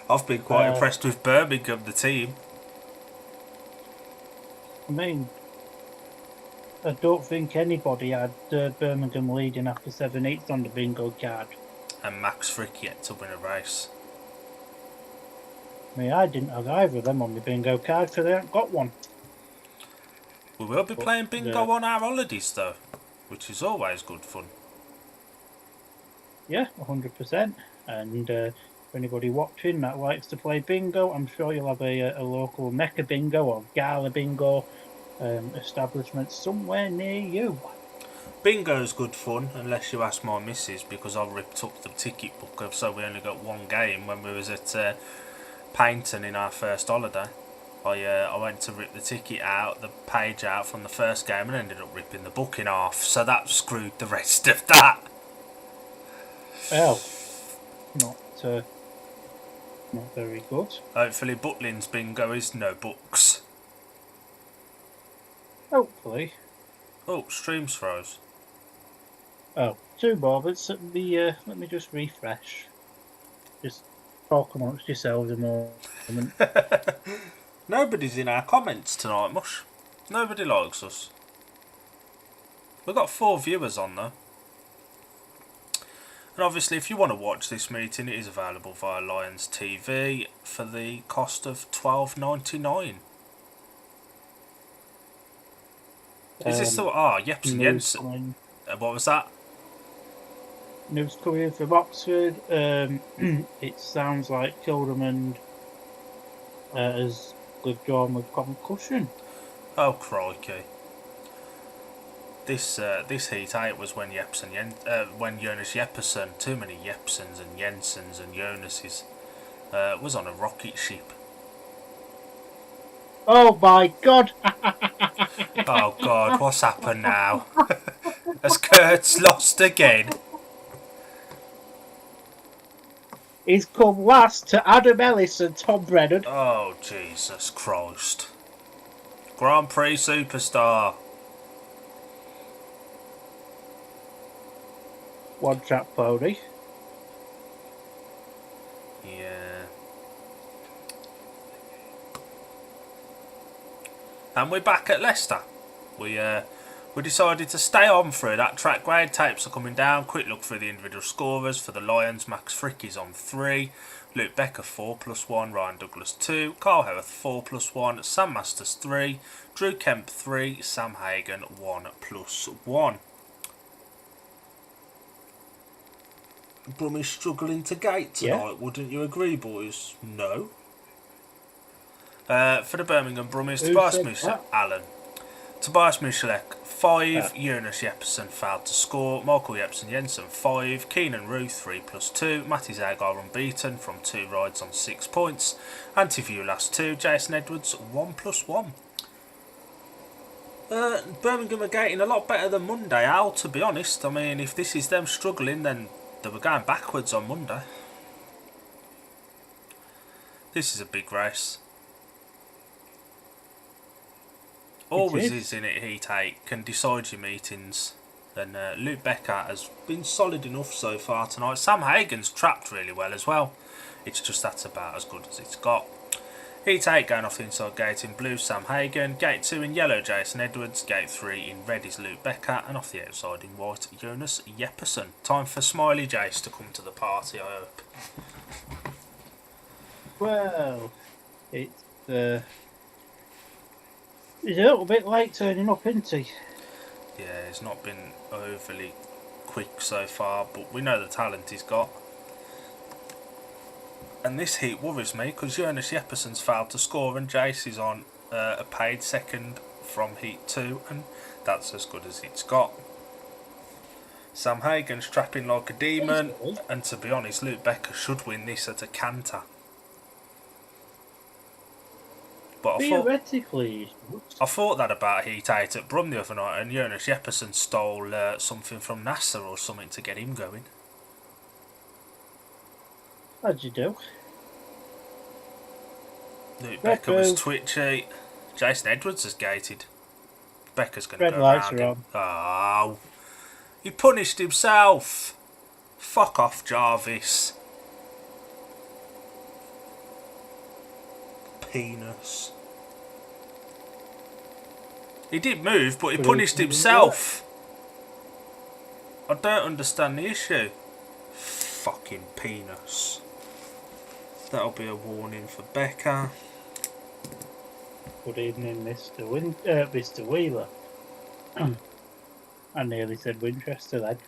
I've been quite impressed with Birmingham, the team. I mean, I don't think anybody had Birmingham leading after 7 heats on the bingo card. And Max Frick yet to win a race. I mean, I didn't have either of them on the bingo card because they haven't got one. We will be playing bingo on our holidays though, which is always good fun. Yeah, 100%. And for anybody watching that likes to play bingo, I'm sure you'll have a local Mecca bingo or Gala bingo establishment somewhere near you. Bingo's good fun, unless you ask my missus, because I ripped up the ticket book, so we only got one game when we was at Paynton in our first holiday. I went to rip the ticket out, the page out from the first game, and ended up ripping the book in half, so that screwed the rest of that. Well, not very good. Hopefully Butlin's bingo is no books. Hopefully. Oh, stream's froze. Oh, 2 more, but let me just refresh. Just talk amongst yourselves a moment. Nobody's in our comments tonight, Mush. Nobody likes us. We've got 4 viewers on though. And obviously, if you want to watch this meeting, it is available via Lions TV for the cost of $12.99. Is this the... Jepsen Jensen. What was that? News coming from Oxford. It sounds like Kilderman has withdrawn with concussion. Oh, crikey. This heat 8 was when when Jonas Jeppesen, too many Jepsens and Jensens and Jonases, was on a rocket ship. Oh my God! Oh God, what's happened now? Has Kurtz lost again? He's come last to Adam Ellis and Tom Brennan. Oh Jesus Christ. Grand Prix superstar. One track pony. Yeah. And we're back at Leicester. We decided to stay on through that track grade. Tapes are coming down. Quick look through the individual scorers. For the Lions, Max Fricky's on 3. Luke Becker 4+1. Ryan Douglas 2. Carl Howarth 4+1. Sam Masters 3. Drew Kemp 3. Sam Hagan 1+1. Brummies struggling to gate tonight, wouldn't you agree, boys? No. For the Birmingham Brummies, Tobias Musa, Allen. Tobias Musalek 5, Jonas Jeppesen failed to score, Michael Jepsen Jensen 5, Keenan Ruth 3+2, Matty Zagar unbeaten from 2 rides on 6 points, Antiview last 2, Jason Edwards 1+1. Birmingham are getting a lot better than Monday, Al, to be honest. I mean, if this is them struggling, then they were going backwards on Monday. This is a big race. Always is in it, Heat 8, can decide your meetings. And Luke Becker has been solid enough so far tonight. Sam Hagan's trapped really well as well. It's just that's about as good as it's got. Heat 8 going off the inside gate in blue, Sam Hagan. Gate 2 in yellow, Jason Edwards. Gate 3 in red is Luke Becker. And off the outside in white, Jonas Jeppesen. Time for Smiley Jace to come to the party, I hope. Well, it's he's a little bit late turning up, isn't he? Yeah, he's not been overly quick so far, but we know the talent he's got. And this heat worries me because Jonas Jeppesen's failed to score and Jace is on a paid second from heat 2, and that's as good as it's got. Sam Hagan's trapping like a demon, and to be honest, Luke Becker should win this at a canter. But theoretically, I thought that about Heat 8 at Brum the other night, and Jonas Jeppesen stole something from NASA or something to get him going. How'd you do? Luke Becker was twitchy. Jason Edwards has gated. Becker's going to go lights around are him. Oh, he punished himself. Fuck off, Jarvis. Penis. He did move, but he punished himself. I don't understand the issue. Fucking penis. That'll be a warning for Becker. Good evening, Mr. Wheeler. I nearly said Winchester then.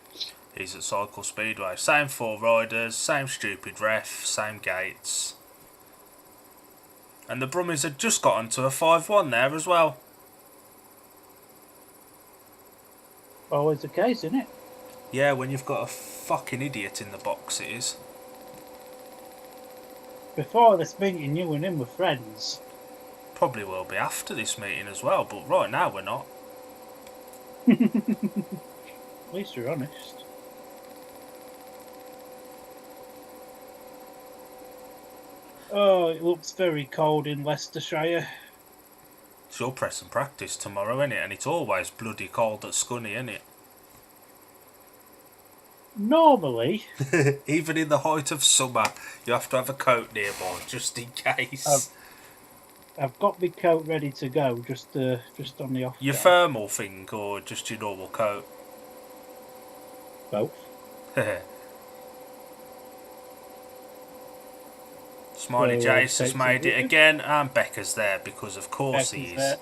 He's at Cycle Speedway. Same 4 riders, same stupid ref, same gates. And the Brummies had just gotten to a 5-1 there as well. Always the case, isn't it? Yeah, when you've got a fucking idiot in the box, it is. Before this meeting, you and him were friends. Probably will be after this meeting as well, but right now we're not. At least you're honest. Oh, it looks very cold in Leicestershire. It's your press and practice tomorrow, innit? And it's always bloody cold at Scunny, innit? Normally, even in the height of summer, you have to have a coat nearby, just in case. I've got my coat ready to go, just on the off. Your thermal thing, or just your normal coat? Both. Smiley Jace has made it again, and Becker's there because, of course, he is. There.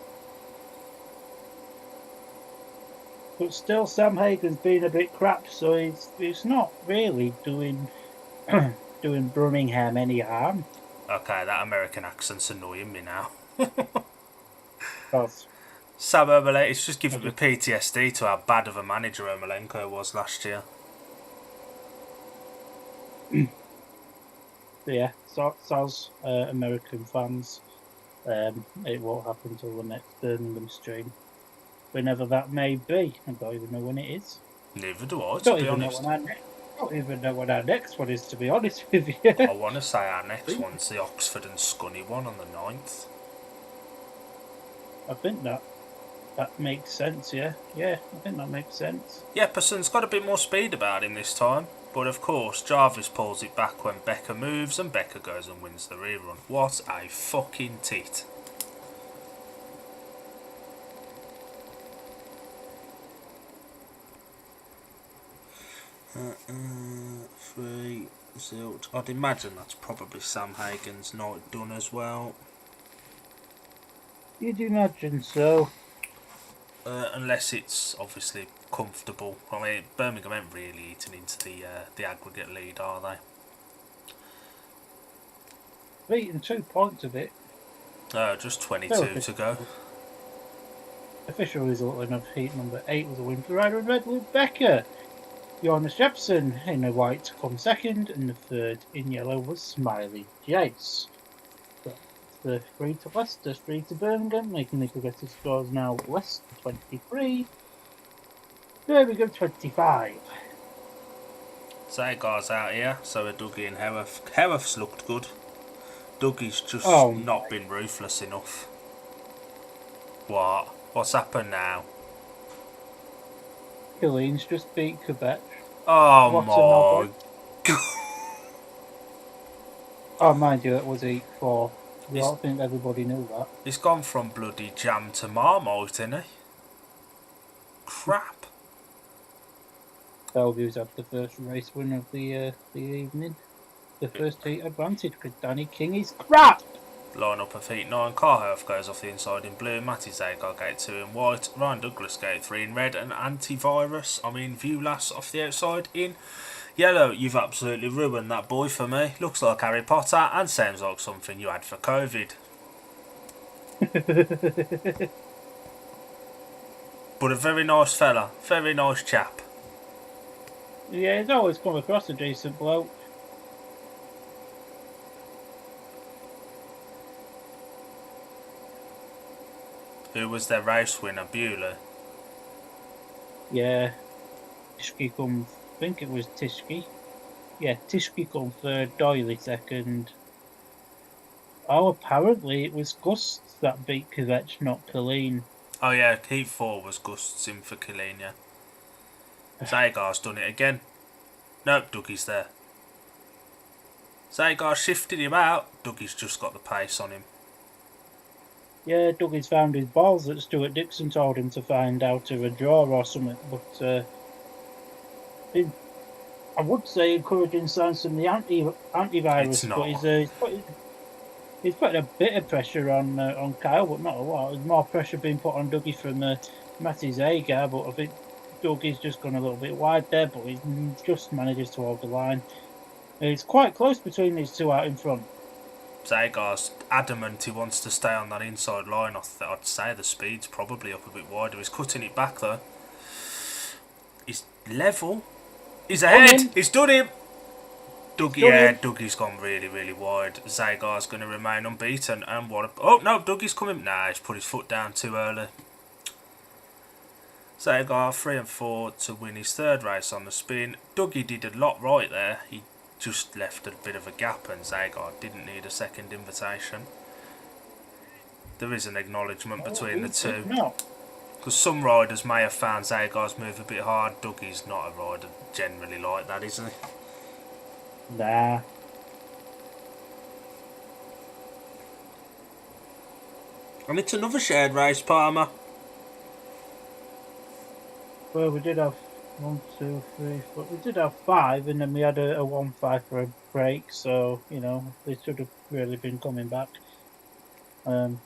But still, Sam Hagan's been a bit crap, so he's not really doing Birmingham any harm. Okay, that American accent's annoying me now. Sam Ermolenko, it's just giving me PTSD to how bad of a manager Ermolenko was last year. Yeah, so's American fans. It won't happen till the next Birmingham stream, whenever that may be. I don't even know when it is. Neither do I, to Don't be even know honest. when don't even know when our next one is. To be honest with you. I want to say our next one's the Oxford and Scunny one on the 9th. I think that makes sense. Yeah, I think that makes sense. Jepperson's got a bit more speed about him this time, but of course Jarvis pulls it back when Becker moves and Becker goes and wins the rerun. What a fucking tit. Three Zilt. I'd imagine that's probably Sam Hagen's night done as well. You'd imagine so. Unless it's obviously comfortable. I mean, Birmingham ain't really eating into the aggregate lead, are they? They've eaten 2 points of it. Just 22 to go. Official result of heat number 8 was a win for rider in red with Becker. Jonas Jepson in a white come second, and the third in yellow was Smiley Jace. The 3 to Leicester, 3 to Birmingham, making the progressive scores now Leicester 23, Birmingham 25. Zagar's out here, so are Dougie and Howarth. Howarth's looked good. Dougie's just not been ruthless enough. What? What's happened now? Killeen's just beat Quebec. Oh my god. Oh, mind you, that was 8-4. I don't think everybody knew that. He's gone from bloody jam to marmite, isn't he? Crap. Bellevue's had the first race win of the evening. The first heat advantage because Danny King is crap! Line up of heat 9, Carhoff goes off the inside in blue, Matty Zagar gate 2 in white, Ryan Douglas gate 3 in red, and Viewlass off the outside in yellow. You've absolutely ruined that boy for me. Looks like Harry Potter and sounds like something you had for COVID. But a very nice fella, very nice chap. Yeah, he's always come across a decent bloke. Who was their race winner, Bueller? Yeah. Tishke come, I think it was Tishke. Yeah, Tishke come third, Doyley second. Oh, apparently it was Gusts that beat Kovac, not Killeen. Oh yeah, heat 4 was Gusts in for Killeen, yeah. Zagar's done it again. Nope, Dougie's there. Zagar shifted him out. Dougie's just got the pace on him. Yeah, Dougie's found his balls that Stuart Dixon told him to find out of a draw or something, but I would say encouraging signs from the antivirus, but he's putting a bit of pressure on Kyle, but not a lot. There's more pressure being put on Dougie from Matty Zagar, but I think Dougie's just gone a little bit wide there, but he just manages to hold the line. It's quite close between these two out in front. Zagar's adamant he wants to stay on that inside line. I'd say the speed's probably up a bit wider. He's cutting it back though. He's level. He's ahead. He's done him. Dougie's gone really, really wide. Zagar's going to remain unbeaten. And oh no, Dougie's coming. Nah, he's put his foot down too early. Zagar 3 and 4 to win his third race on the spin. Dougie did a lot right there. He just left a bit of a gap and Zagar didn't need a second invitation. There is an acknowledgement between the two. Because some riders may have found Zagar's move a bit hard. Dougie's not a rider generally like that, is he? Nah. And it's another shared race, Palmer. Well, we did have 1, 2, 3, 4. We did have 5, and then we had a 1-5 for a break. So you know they should have really been coming back. I'm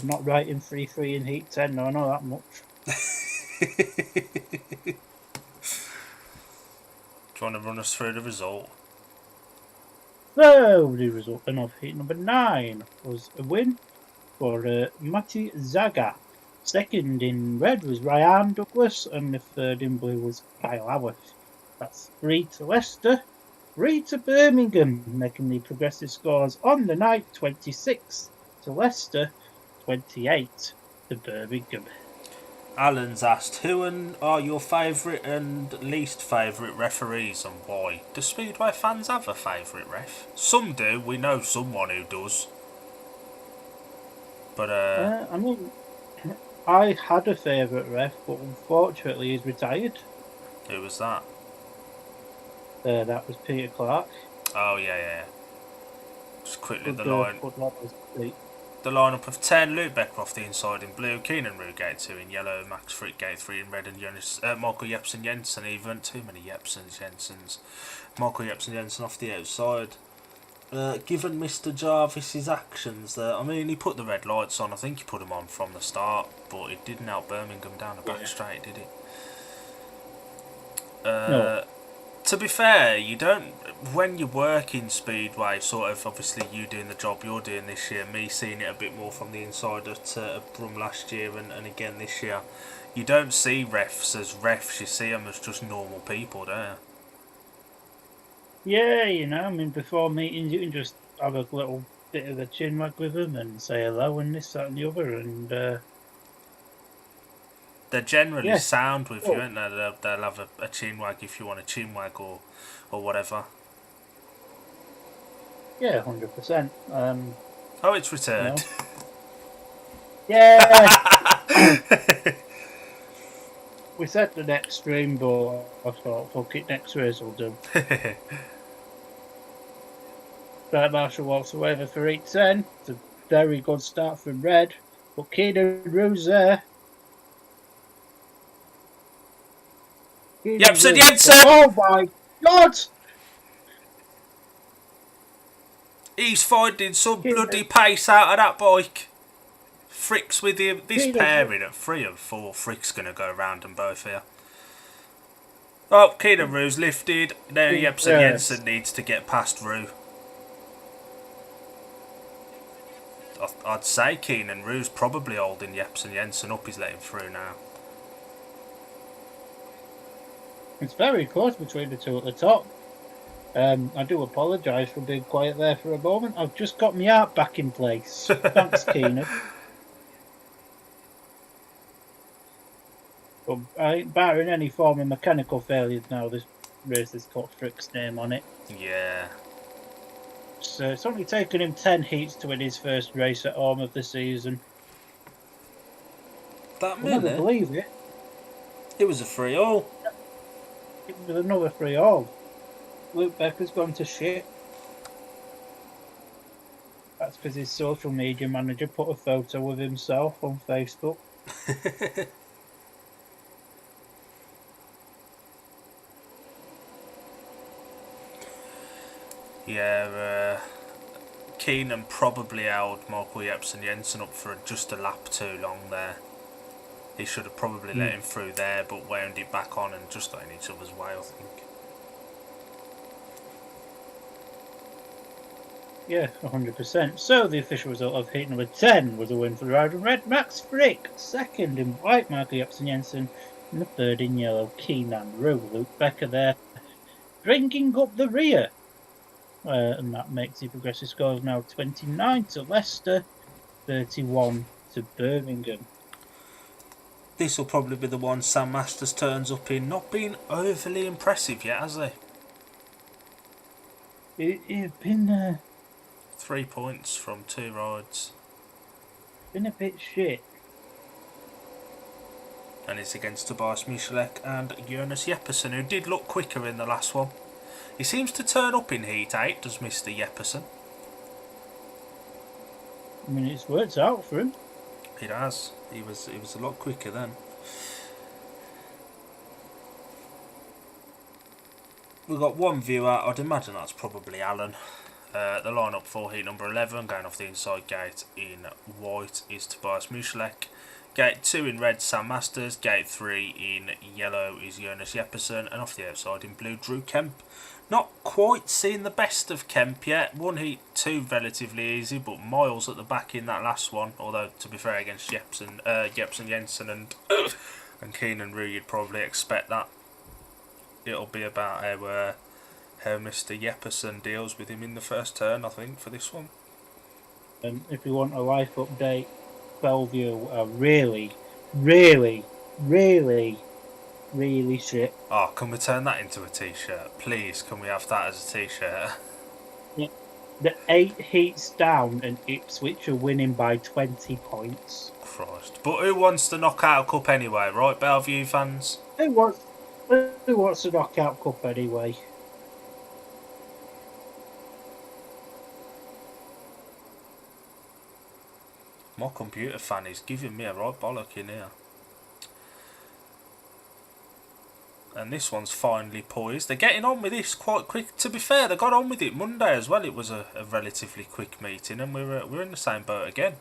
not writing 3-3 in Heat 10. No, I know that much. Trying to run us through the result. So the result of Heat number 9 was a win for Matty Zagar. Second in red was Ryan Douglas, and the third in blue was Kyle Howarth. That's 3 to Leicester, 3 to Birmingham, making the progressive scores on the night 26 to Leicester, 28 to Birmingham. Alan's asked, who are your favourite and least favourite referees and why? Do Speedway fans have a favourite ref? Some do, we know someone who does. But, I mean, I had a favourite ref, but unfortunately he's retired. who was that? That was Peter Clark. Oh, yeah. Just quickly, Good lad was Pete. the lineup of 10, Luke Becker off the inside in blue, Keenan Rue gate 2 in yellow, Max Frick gate 3 in red, and Michael Jepsen Jensen even. Too many Jensens. Michael Jepsen Jensen off the outside. Given Mr. Jarvis's actions there, I mean, he put the red lights on. I think he put them on from the start, but it didn't help Birmingham down the back straight, did it? No. To be fair, you don't. When you work in Speedway, sort of, obviously you doing the job you're doing this year, me seeing it a bit more from the inside at Brum last year and again this year, you don't see refs as refs, you see them as just normal people, don't you? Yeah, I mean, before meetings, you can just have a little bit of a chin wag with them and say hello and this, that, and the other. And they're generally sound with you, Oh. aren't they? They'll have a chin wag if you want a chin wag or whatever. Yeah, 100%. Oh, it's returned. Yeah. We said the next stream, but I thought, fuck it, next race will do. Right, Marshall walks away for 3-10. It's a very good start from Red, but Keenan Rue's there. Jepsen Jensen! Oh my God! He's finding some bloody pace out of that bike. Frick's with him. This pairing at 3 and 4, Frick's going to go around them both here. Oh, Keenan Rue's lifted. Now Jepsen Jensen needs to get past Rue. I'd say Keenan Rue's probably holding Jepsen Jensen up. He's letting through now. It's very close between the two at the top. I do apologise for being quiet there for a moment. I've just got my heart back in place. Thanks, Keenan. But I ain't barring any form of mechanical failures now. This race has got Frick's name on it. Yeah. So it's only taken him 10 heats to win his first race at home of the season. That minute? I'll never believe it. It was a 3-all. It was another 3-all. Luke Becker's gone to shit. That's because his social media manager put a photo of himself on Facebook. Yeah, Keenan probably held Michael Jepsen Jensen up for just a lap too long there. He should have probably let him through there, but wound it back on and just got in each other's way, I think. Yeah, 100%. So the official result of heat number 10 was a win for the rider in red, Max Frick. Second in white, Michael Jepsen Jensen. And the third in yellow, Keenan Rue. Luke Becker there, bringing up the rear. And that makes the progressive scores now 29 to Leicester, 31 to Birmingham. This will probably be the one Sam Masters turns up in. Not being overly impressive yet, has he? It's been 3 points from 2 rides. Been a bit shit. And it's against Tobias Michalek and Jonas Jeppersen, who did look quicker in the last one. He seems to turn up in Heat 8, does Mr. Jeppersen. I mean, it's worked out for him. It has. He was a lot quicker then. We've got one viewer. I'd imagine that's probably Alan. The lineup for heat number 11, going off the inside gate in white, is Tobias Michalek. Gate 2 in red, Sam Masters. Gate 3 in yellow is Jonas Jeppersen. And off the outside in blue, Drew Kemp. Not quite seen the best of Kemp yet. One heat, 2 relatively easy, but miles at the back in that last one. Although, to be fair, against Jepsen Jensen and Keenan Rue, you'd probably expect that. It'll be about how Mr. Jepperson deals with him in the first turn, I think, for this one. And if you want a life update, Bellevue are really, really, really, really shit. Oh, can we turn that into a t-shirt? Please, can we have that as a t-shirt? Yeah. The 8 heats down, and Ipswich are winning by 20 points. Christ. But who wants the knockout cup anyway, right, Bellevue fans? Who wants the knockout cup anyway? My computer fan is giving me a right bollock in here. And this one's finally poised. They're getting on with this quite quick. To be fair, they got on with it Monday as well. It was a relatively quick meeting, and we're in the same boat again.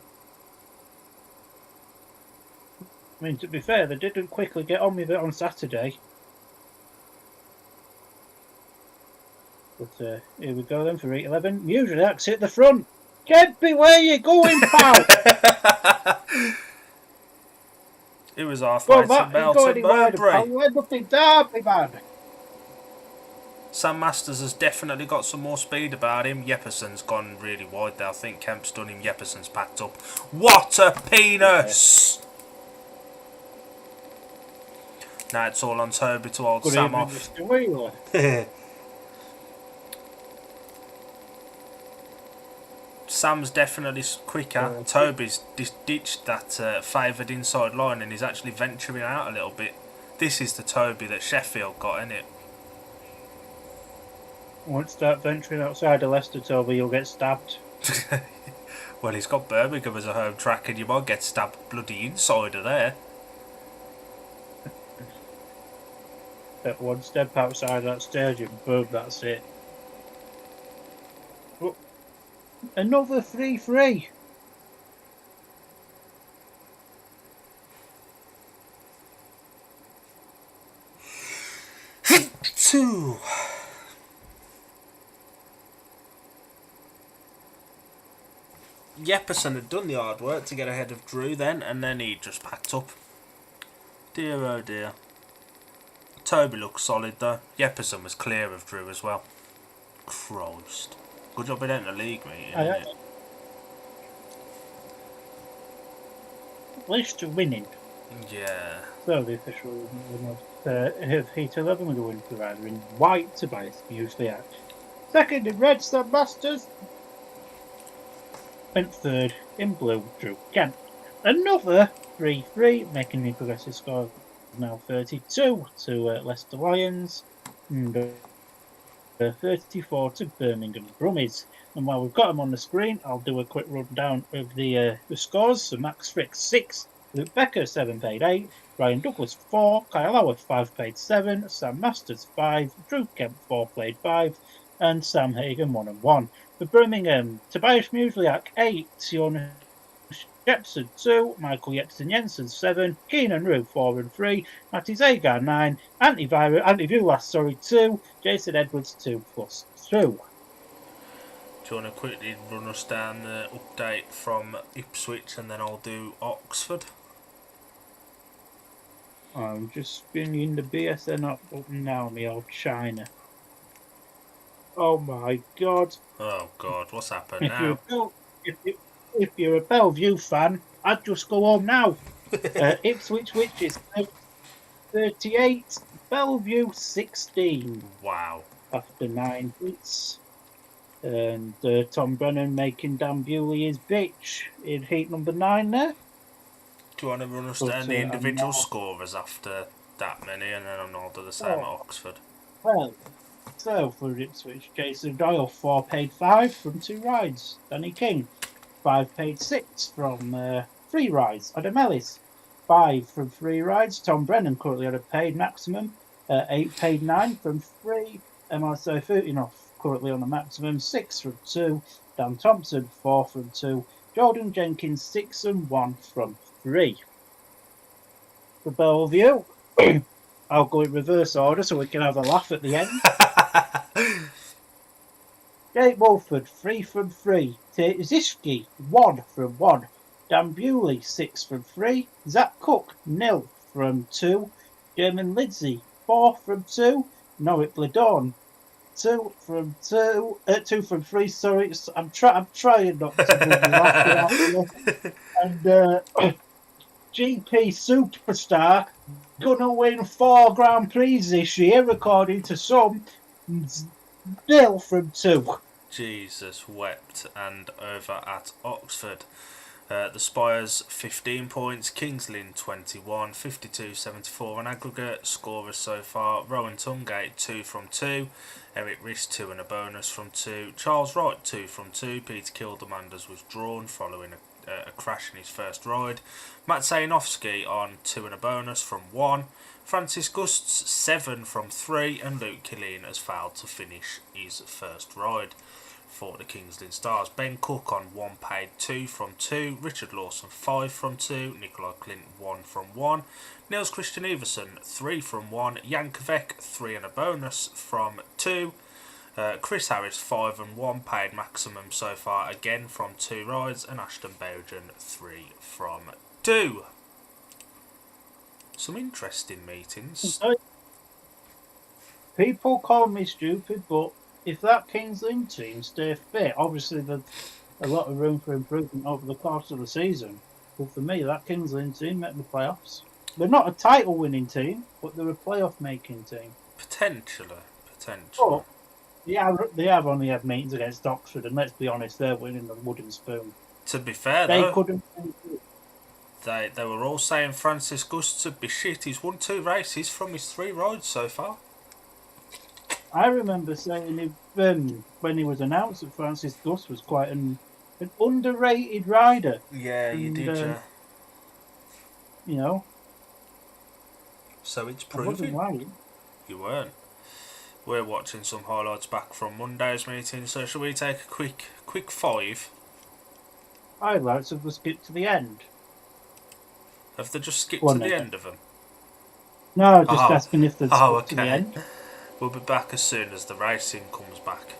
I mean, to be fair, they didn't quickly get on with it on Saturday. But here we go then for 8-11. Usually that's at the front. Kempy, where you going, pal? It was halfway to Melton Mowbray. You end up in Derby, man. Sam Masters has definitely got some more speed about him. Jepperson's gone really wide there. I think Kemp's done him. Jepperson's packed up. What a penis! Now it's all on Toby to hold Sam off. Sam's definitely quicker. Toby's ditched that favoured inside line and he's actually venturing out a little bit. This is the Toby that Sheffield got, isn't it? Won't start venturing outside of Leicester, Toby, you'll get stabbed. Well, he's got Birmingham as a home track and you might get stabbed bloody inside of there. At one step outside that stadium, boom, that's it. But another 3-3. Two. Jepperson had done the hard work to get ahead of Drew then, and then he just packed up. Dear oh dear. Toby looks solid though. Jepperson was clear of Drew as well. Christ. Good job it ain't a league meeting, isn't it? At least you're winning. Yeah. So the official Heat 11 with a win for either in white, Tobias usually out. Second in red, Sam Masters. And third in blue, Drew Kent. Another 3-3, making the progressive score now 32 to Leicester Lions. And 34 to Birmingham Brummies. And while we've got them on the screen, I'll do a quick rundown of the scores. So Max Frick 6, Luke Becker 7 paid 8, Ryan Douglas 4, Kyle Howarth 5 paid 7, Sam Masters 5, Drew Kemp 4 played 5, and Sam Hagan 1 and 1. For Birmingham, Tobias Muslyak 8, Sion Jepson 2, Michael Jepson Jensen 7, Keenan Rue 4 and 3, Matty Zagar 9, Andy Vulas 2, Jason Edwards 2 plus 2. Do you want to quickly run us down the update from Ipswich and then I'll do Oxford? I'm just spinning the BSN up now, me old China. Oh my god. Oh god, what's happened now? If you're a Bellevue fan, I'd just go home now. Ipswich Witches 38, Bellevue 16. Wow. After 9 beats. And Tom Brennan making Dan Bewley his bitch in heat number 9 there. Do you want to run us down the individual scorers after that many and then I'll do the same at Oxford? Well, so for Ipswich, Jason Doyle 4 paid 5 from 2 rides. Danny King 5 paid 6 from 3 rides. Adam Ellis 5 from 3 rides. Tom Brennan currently on a paid maximum. 8 paid 9 from 3. Marcel Futinoff currently on a maximum 6 from 2. Dan Thompson 4 from 2. Jordan Jenkins 6 and 1 from 3. For Bellevue, I'll go in reverse order so we can have a laugh at the end. Jake Wolford 3 from 3. Tate Zischke 1 from 1. Dan Bewley 6 from 3. Zach Cook 0 from 2. German Lidsey 4 from 2. Norit Bladorn two from three. Sorry, I'm trying not to bloody laugh without you. And GP superstar gonna win 4 Grand Prix this year, according to some. Nil from two. Jesus wept. And over at Oxford, the Spires 15 points, Kings Lynn 21, 52-74 an aggregate. Scorers so far: Rowan Tungate 2 from 2, Eric Riss 2 and a bonus from 2, Charles Wright 2 from 2, Peter Kildemanders was drawn following a crash in his first ride, Matt Zajanowski on 2 and a bonus from 1, Francis Gusts 7 from 3, and Luke Killeen has failed to finish his first ride for the Kings Lynn Stars. Ben Cook on 1 paid 2 from 2, Richard Lawson 5 from 2, Nikolai Clint 1 from 1, Niels Christian Everson 3 from 1, Jan Kvek 3 and a bonus from 2, Chris Harris 5 and 1 paid maximum so far again from 2 rides, and Ashton Bowden 3 from 2. Some interesting meetings. People call me stupid, but if that Kings Lynn team stay fit, obviously there's a lot of room for improvement over the course of the season. But for me, that Kings Lynn team make the playoffs. They're not a title-winning team, but they're a playoff-making team. Potentially. But they have only had meetings against Oxford, and let's be honest, they're winning the wooden spoon. To be fair, They though, couldn't. they were all saying Francis Gusts would be shit. He's won 2 races from his 3 rides so far. I remember saying when he was announced that Francis Gus was quite an underrated rider. Yeah, you did, yeah. You know, So it's I wasn't proving. right. You weren't. We're watching some highlights back from Monday's meeting, so shall we take a quick 5? Highlights of the skip to the end. Have they just skipped Go on to the then. end of them? No, just asking if they'd skip to the okay. end. We'll be back as soon as the racing comes back.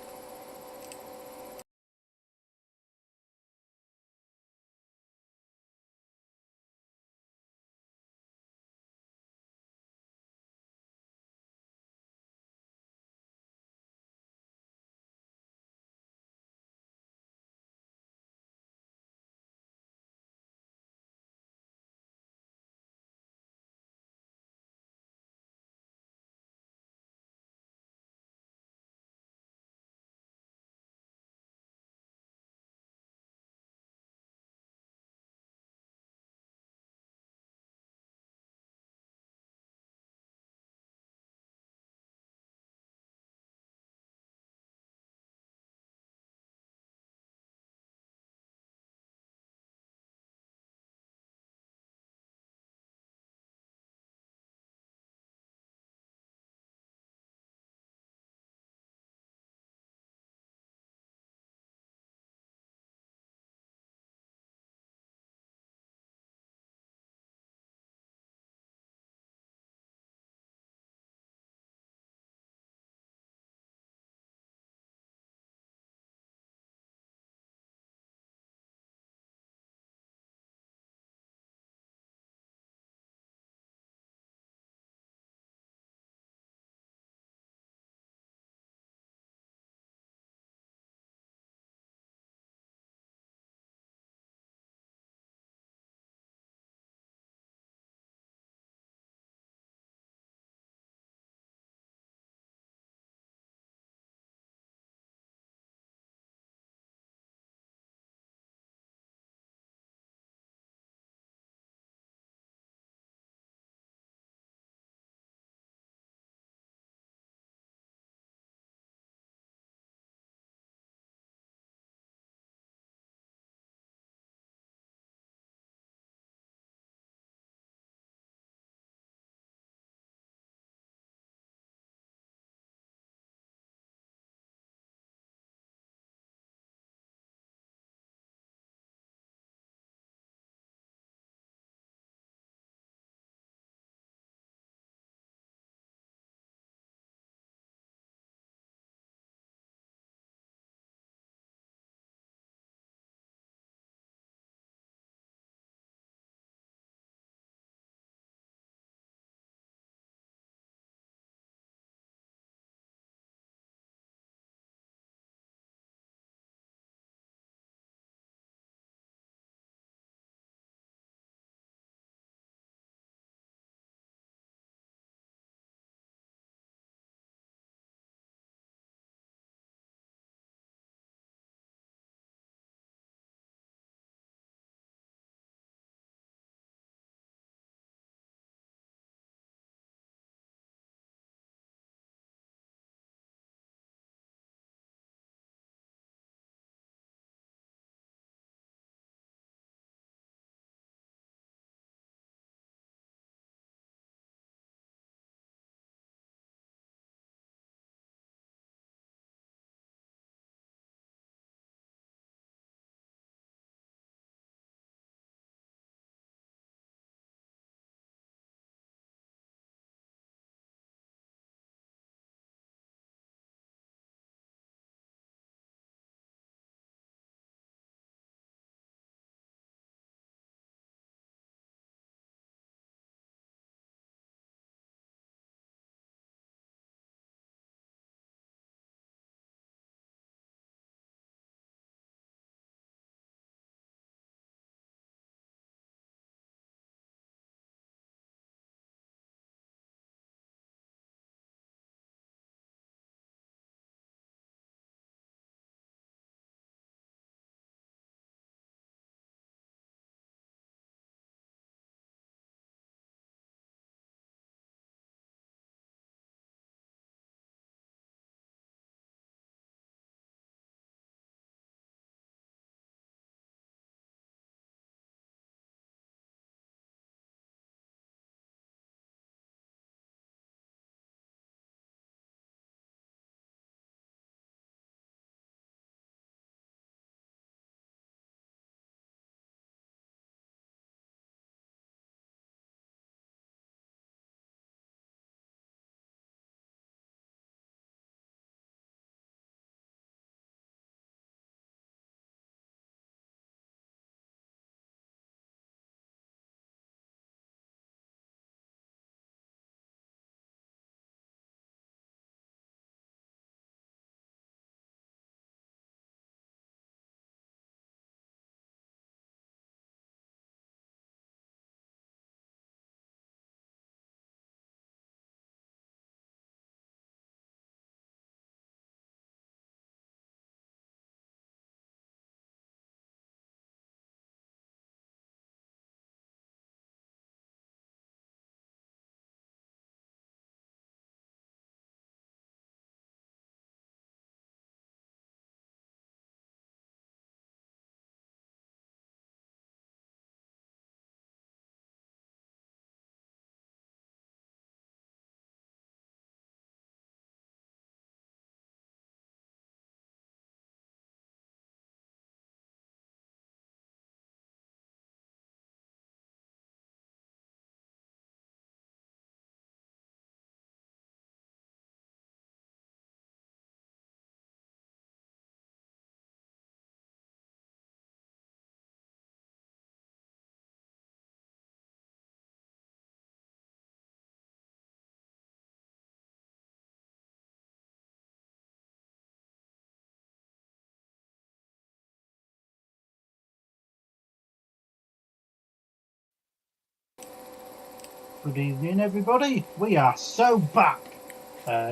Good evening, everybody. We are so back.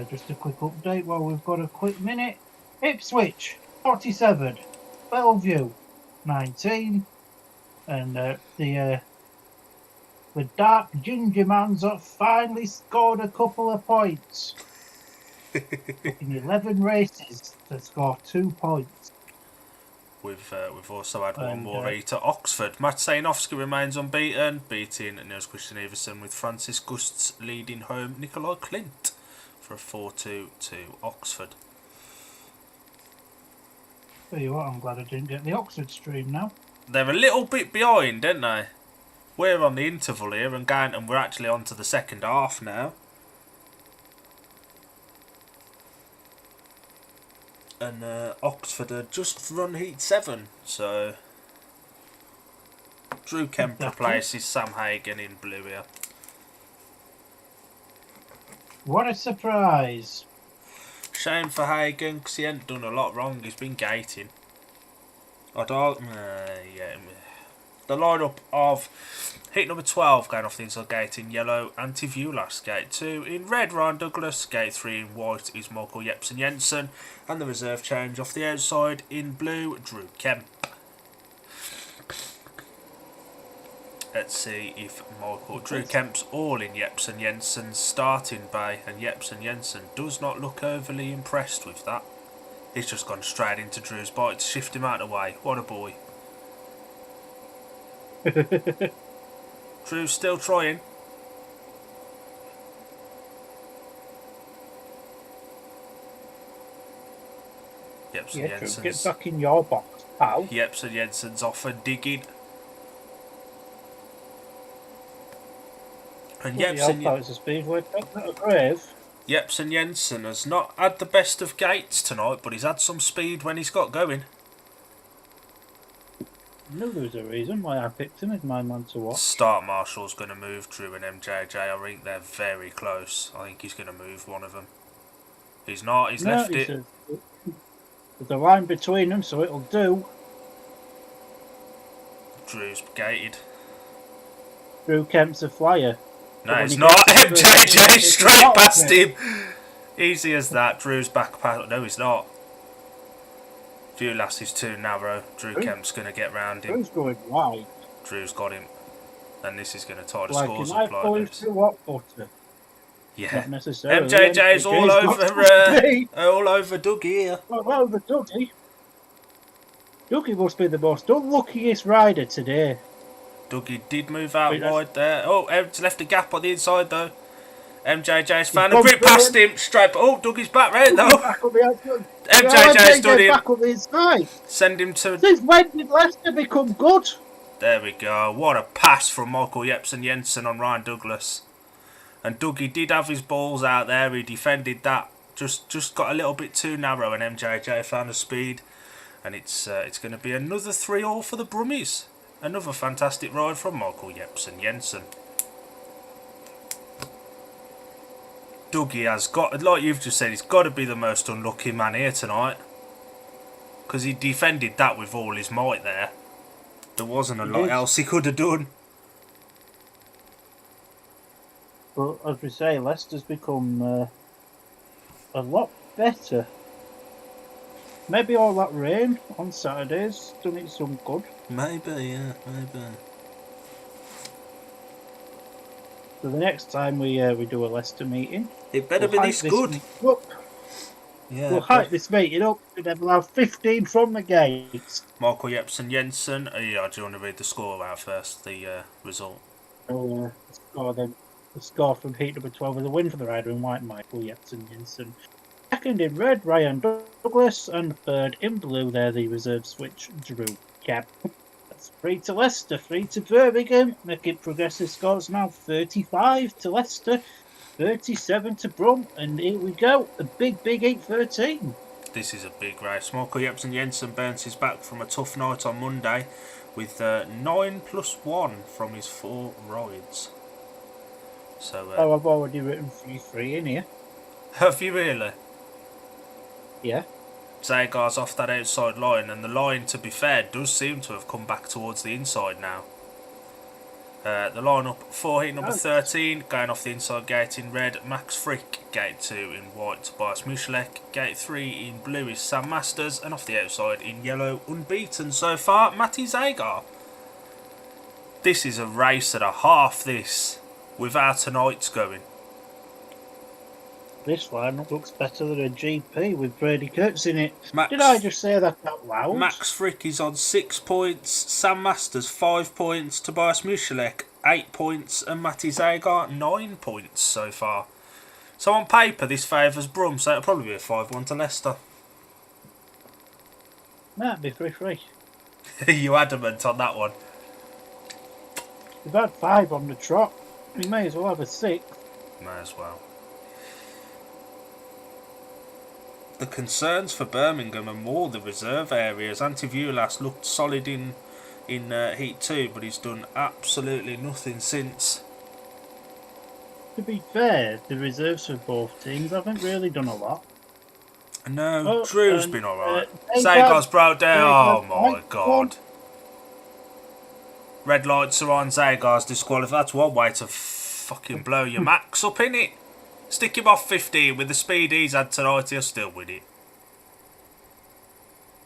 Just a quick update while we've got a quick minute. Ipswich, 47. Bellevue, 19. And the dark ginger mans have finally scored a couple of points. Took in 11 races to score 2 points. We've also had one more eat at Oxford. Matt Sainovsky remains unbeaten, beating Niels Christian Everson, with Francis Gusts leading home Nikolai Clint for a 4-2 to Oxford. Tell you what, I'm glad I didn't get the Oxford stream now. They're a little bit behind, aren't they? We're on the interval here and we're actually on to the second half now. And Oxford are just run heat 7, so Drew Kemp replaces Sam Hagen in blue here. What a surprise! Shame for Hagen, because he ain't done a lot wrong. He's been gating. The lineup of heat number 12 going off the inside gate in yellow, Anti-Vulas gate 2. In red, Ryan Douglas. Gate 3 in white is Michael Jepsen Jensen. And the reserve change off the outside in blue, Drew Kemp. Let's see if Drew Kemp's all in Jepsen Jensen's starting bay, and Jepsen Jensen does not look overly impressed with that. He's just gone straight into Drew's bite to shift him out of the way. What a boy. Drew's still trying. Jepsen Jensen's... Get back in your box, pal. Jepsen Jensen's off and digging. And Jepsen Jensen has not had the best of gates tonight, but he's had some speed when he's got going. I knew there was a reason why I picked him as my man to watch. Start Marshall's going to move Drew and MJJ. I think they're very close. I think he's going to move one of them. He's not. He's left it. There's a line between them, so it'll do. Drew's gated. Drew Kemp's a flyer. No, he's not. MJJ straight past him. Easy as that. Drew's back past. No, he's not. Vulas is too narrow. Drew Kemp's going to get round him. Drew's going wide. Drew's got him. And this is going to tie the like scores up like this. Yeah. MJJ's all over Doug here. All over Dougie. Dougie must be the most unluckiest rider today. Dougie did move out wide there. Oh, it's left a gap on the inside though. MJJ's found a grip past him straight. Oh, Dougie's back right though. MJJ's done him. Back on the inside. Send him to. Since when did Leicester become good? There we go. What a pass from Michael Jepsen Jensen on Ryan Douglas. And Dougie did have his balls out there. He defended that. Just got a little bit too narrow, and MJJ found a speed. And it's going to be another 3-all for the Brummies. Another fantastic ride from Michael Jepsen Jensen. Dougie has got, like you've just said, he's got to be the most unlucky man here tonight. Because he defended that with all his might there. There wasn't a lot else he could have done. But as we say, Leicester's become a lot better. Maybe all that rain on Saturdays done it some good. Maybe, yeah, maybe. So the next time we do a Leicester meeting, it better be this good. Yeah, we'll hype this meeting up and then we'll have 15 from the gates. Michael Jepsen Jensen. Do you want to read the score out first? The result. The score from heat number 12 is a win for the rider in white, Michael Jepsen Jensen. Second in red, Ryan Douglas, and third in blue, there the reserve switch, Drew Kemp. That's 3 to Leicester, 3 to Birmingham, making progressive scores now 35 to Leicester, 37 to Brum, and here we go, a big 8-13. This is a big race. Michael Jepsen Jensen bounces back from a tough night on Monday with 9+1 from his 4 rides. So, I've already written 3-3 in here. Have you really? Yeah. Zagar's off that outside line, and the line, to be fair, does seem to have come back towards the inside now. The lineup for heat number Oh. 13, going off the inside gate in red, Max Frick. Gate 2 in white, Tobias Muszalek. Gate 3 in blue is Sam Masters. And off the outside in yellow, unbeaten so far, Matty Zagar. This is a race and a half, this, without a Knights going. This lineup looks better than a GP with Brady Kurtz in it. Max, Did I just say that out loud? Max Frick is on 6 points, Sam Masters 5 points, Tobias Muszalek 8 points, and Matty Zagar 9 points so far. So on paper, this favours Brum, so it'll probably be a 5-1 to Leicester. That'd be 3-3. You adamant on that one? We've had 5 on the trot. We may as well have a 6. May as well. The concerns for Birmingham are more the reserve areas. Antivulas looked solid in Heat 2, but he's done absolutely nothing since. To be fair, the reserves for both teams haven't really done a lot. No, Drew's been alright. Zagar's Zagar's broke down. Oh my right, god. Red lights are on, Zagar's disqualified. That's one way to fucking blow your max up, innit? Stick him off 15 with the speed he's had tonight, he'll still win it.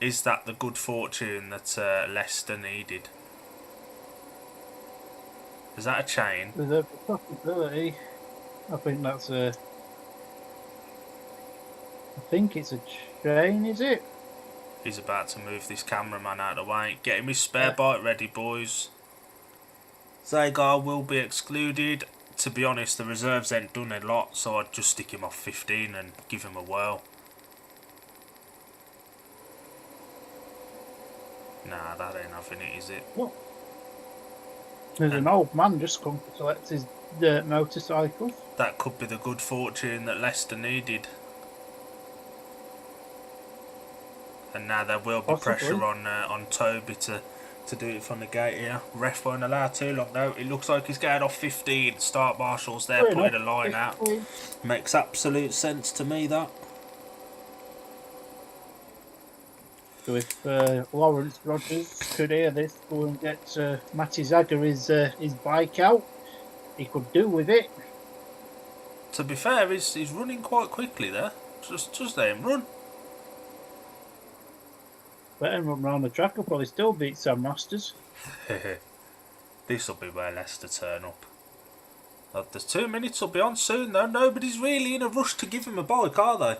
Is that the good fortune that Leicester needed? Is that a chain? There's a possibility. I think that's a... I think it's a chain, is it? He's about to move this cameraman out of the way. Get him his spare bike ready, boys. Zagar will be excluded. To be honest, the reserves ain't done a lot, so I'd just stick him off 15 and give him a whirl. Nah, that ain't having it, is it? What? There's an old man just come to collect his motorcycle. That could be the good fortune that Leicester needed. And now there will be Possibly. pressure on Toby to do it from the gate here. Ref won't allow too long though. It looks like he's going off 15. Start marshals there, putting a line out. Makes absolute sense to me, that. So if Lawrence Rogers could hear this, go and get Matty Zagar his bike out, he could do with it. To be fair, he's running quite quickly there. Just let him run. Let him run around the track, he'll probably still beat Sam Masters. This will be where Leicester turn up. The 2 minutes will be on soon though. Nobody's really in a rush to give him a bike, are they?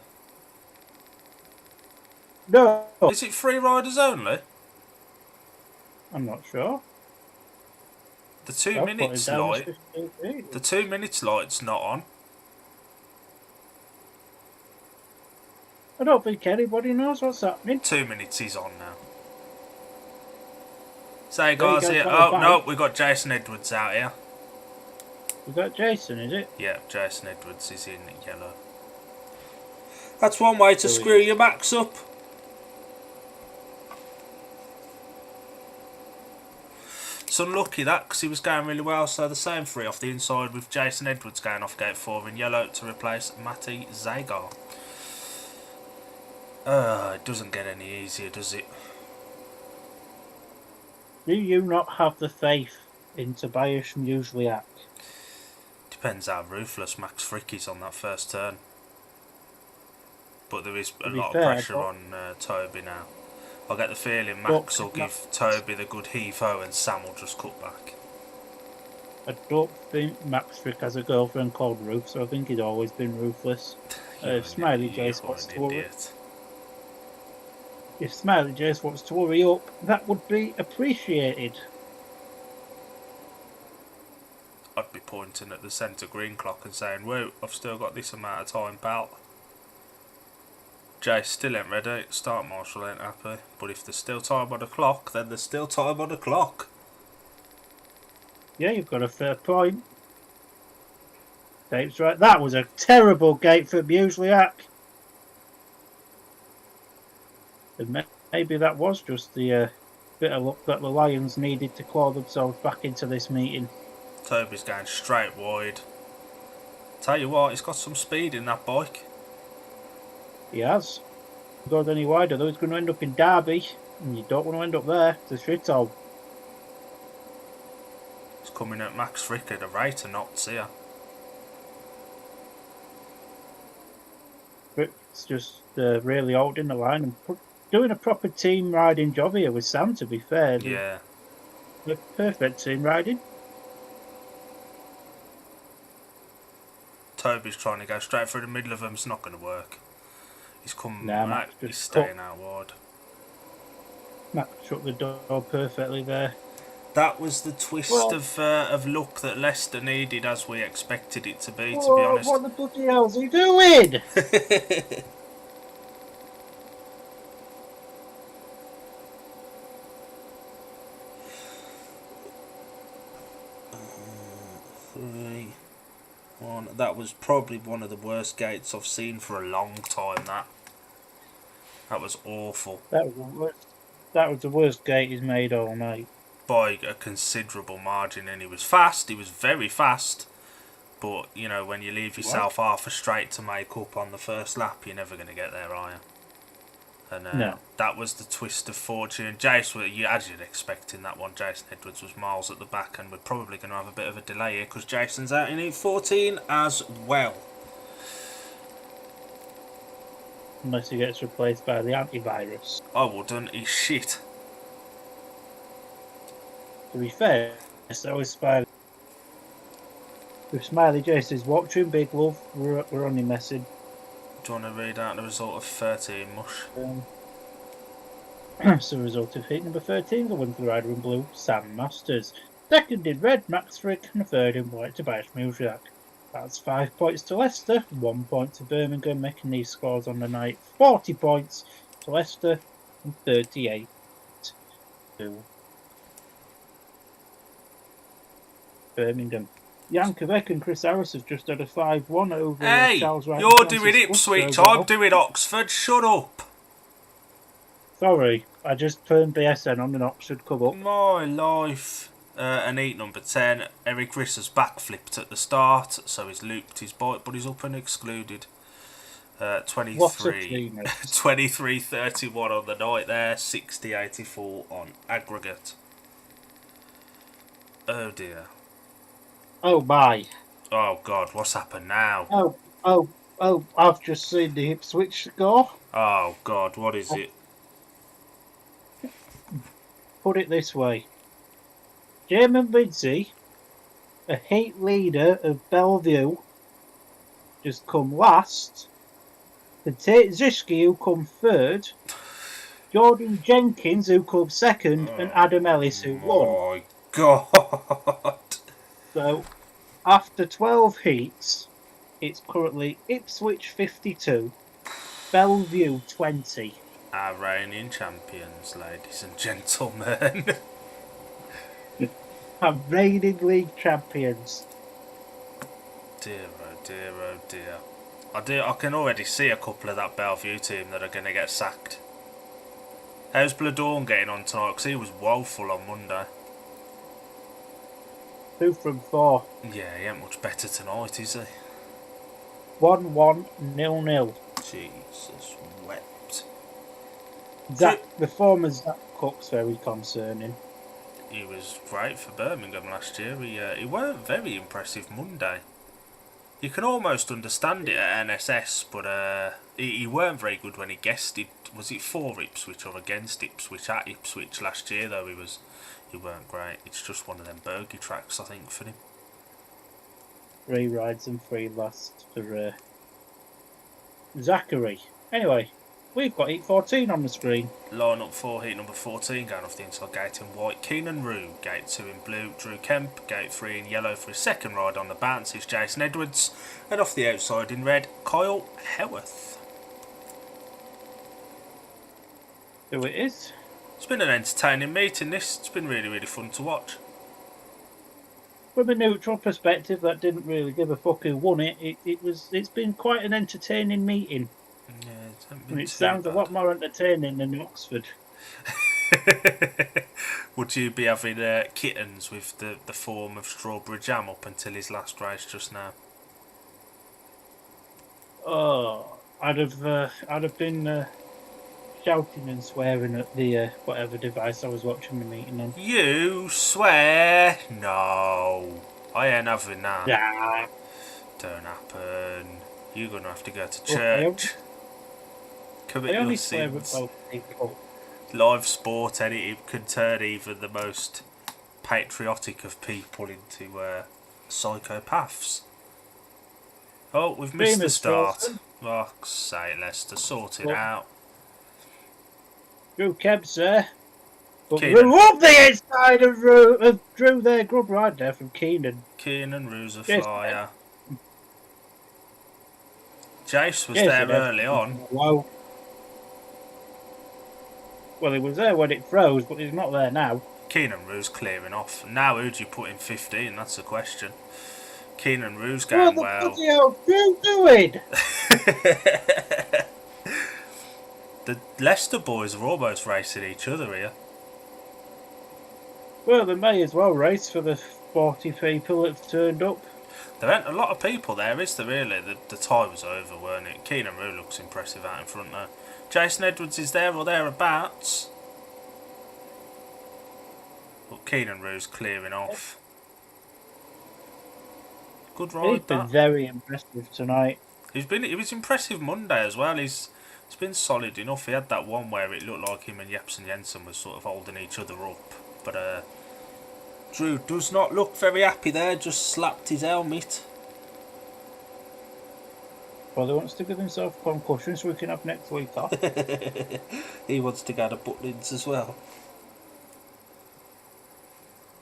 No, Is it free riders only? I'm not sure. The 2 I'll put minutes it down as light. 15. The 2 minutes light's not on. I don't think anybody knows what's happening. 2 minutes is on now. There Zagar's you go, here. got a Oh bike. no, we got Jason Edwards out here. Is that Jason, is it? Yeah, Jason Edwards is in yellow. That's one way to There we screw your backs up. It's unlucky that, because he was going really well. So the same 3 off the inside with Jason Edwards going off gate 4 in yellow to replace Matty Zagar. It doesn't get any easier, does it? Do you not have the faith in Tobias Muszalek? Depends how ruthless Max Frick is on that first turn. But there is a lot of pressure on Toby now. I get the feeling Max will give Toby the good heave-ho and Sam will just cut back. I don't think Max Frick has a girlfriend called Ruth, so I think he's always been ruthless. If Smiley Jace wants to worry, if Smiley Jace wants to worry up, that would be appreciated. I'd be pointing at the centre green clock and saying, "Whoa, I've still got this amount of time, pal." Jace still ain't ready. Start marshal ain't happy. But if there's still time on the clock, then there's still time on the clock. Yeah, you've got a fair point. Dave's right. That was a terrible gate for Muszalek. And maybe that was just the bit of luck that the Lions needed to claw themselves back into this meeting. Toby's going straight wide. Tell you what, he's got some speed in that bike. He has. If he goes any wider, though, he's going to end up in Derby. And you don't want to end up there. It's a shithole. He's coming at Max Frick at a rate of knots here. It's just really holding the line and doing a proper team riding job here with Sam, to be fair. Yeah. The perfect team riding. Toby's trying to go straight through the middle of them. It's not going to work. He's coming out. He's staying out wide. Max shut the door perfectly there. That was the twist of luck that Leicester needed, as we expected it to be honest. What the bloody hell's he doing? That was probably one of the worst gates I've seen for a long time. That was awful. That was the worst gate he's made all night. By a considerable margin, and he was fast. He was very fast. But, you know, when you leave yourself half a straight to make up on the first lap, you're never going to get there, are you? And no. That was the twist of fortune. Jace, as you'd expect in that one, Jason Edwards was miles at the back, and we're probably going to have a bit of a delay here because Jason's out in E14 as well. Unless he gets replaced by the antivirus. Oh, well done. He's shit. To be fair, so is Smiley. If Smiley J says, watching Big Love, we're only messing. Do you want to read out the result of 13, Mush? So the result of heat number 13, the win for the rider in blue, Sam Masters. Second in red, Max Frick, and third in white, Tobias Muziak. That's 5 points to Leicester, 1 point to Birmingham, making these scores on the night 40 points to Leicester and 38 to Birmingham. Yankovic and Chris Harris have just had a 5-1 over Charles Wright. You're doing Ipswich, I'm doing Oxford, shut up. Sorry, I just turned the SN on and Oxford come up. My life. And heat number 10, Eric Riss has backflipped at the start, so he's looped his bike, but he's up and excluded. 23-31 on the night there, 60-84 on aggregate. Oh dear. Oh my. Oh God, what's happened now? Oh, I've just seen the Ipswich score. Oh God, what is it? Put it this way. Jamin Lindsay, a heat leader of Bellevue, just come last. Ziski, who come third. Jordan Jenkins, who come second, and Adam Ellis, who won. Oh my God. So, after 12 heats, it's currently Ipswich 52, Bellevue 20. Our reigning champions, ladies and gentlemen. Our reigning league champions. Dear, oh dear, oh dear. I can already see a couple of that Bellevue team that are going to get sacked. How's Bladorn getting on tonight? Because he was woeful on Monday. 2 from 4. Yeah, he ain't much better tonight, is he? 1-1, 0-0. Jesus wept. The former Zach Cook's very concerning. He was great for Birmingham last year. He weren't very impressive Monday. You can almost understand it at NSS, but he weren't very good when he guested. Was it for Ipswich or against Ipswich? At Ipswich last year, though, he weren't great. It's just one of them bogey tracks, I think, for him. 3 rides and 3 last for Zachary. Anyway, we've got heat 14 on the screen. Line up for heat number 14, going off the inside gate in white. Keenan Rue, gate 2 in blue. Drew Kemp, gate 3 in yellow for his second ride on the bounce is Jason Edwards. And off the outside in red, Kyle Howarth. Who it is? It's been an entertaining meeting, this. It's been really, really fun to watch. From a neutral perspective, that didn't really give a fuck who won it. It's been quite an entertaining meeting. Yeah, it sounds a lot more entertaining than Oxford. Would you be having kittens with the form of strawberry jam up until his last race just now? Oh, I'd have been shouting and swearing at the whatever device I was watching the meeting on. You swear? No. I ain't having that. Yeah. Don't happen. You're going to have to go to Look, church. Commit I your only swear at sins. both people. Live sport, it can turn even the most patriotic of people into psychopaths. Oh, we've missed the Famous start. person. Oh, say Leicester, sort it But out. Drew Kebser. But Keenan. Rue up the inside of Drew there. Good ride there from Keenan. Keenan Rue's a Yes, flyer. Jace was yes, there early on. wow. Well, he was there when it froze, but he's not there now. Keenan Rue's clearing off. Now who do you put in 15? That's the question. Keenan Rue's What going the well. bloody hell Drew doing? The Leicester boys are almost racing each other here. Well, they may as well race for the 40 people that have turned up. There ain't a lot of people there, is there really? The tie was over, weren't it? Keenan Rue looks impressive out in front now. Jason Edwards is there or thereabouts. But Keenan Rue's clearing off. Good ride, He's been very impressive tonight. He was impressive Monday as well. He's been solid enough. He had that one where it looked like him and Jepsen Jensen was sort of holding each other up. But Drew does not look very happy there, just slapped his helmet. Well, he wants to give himself a concussion so we can have next week off. He wants to go to Butlins as well.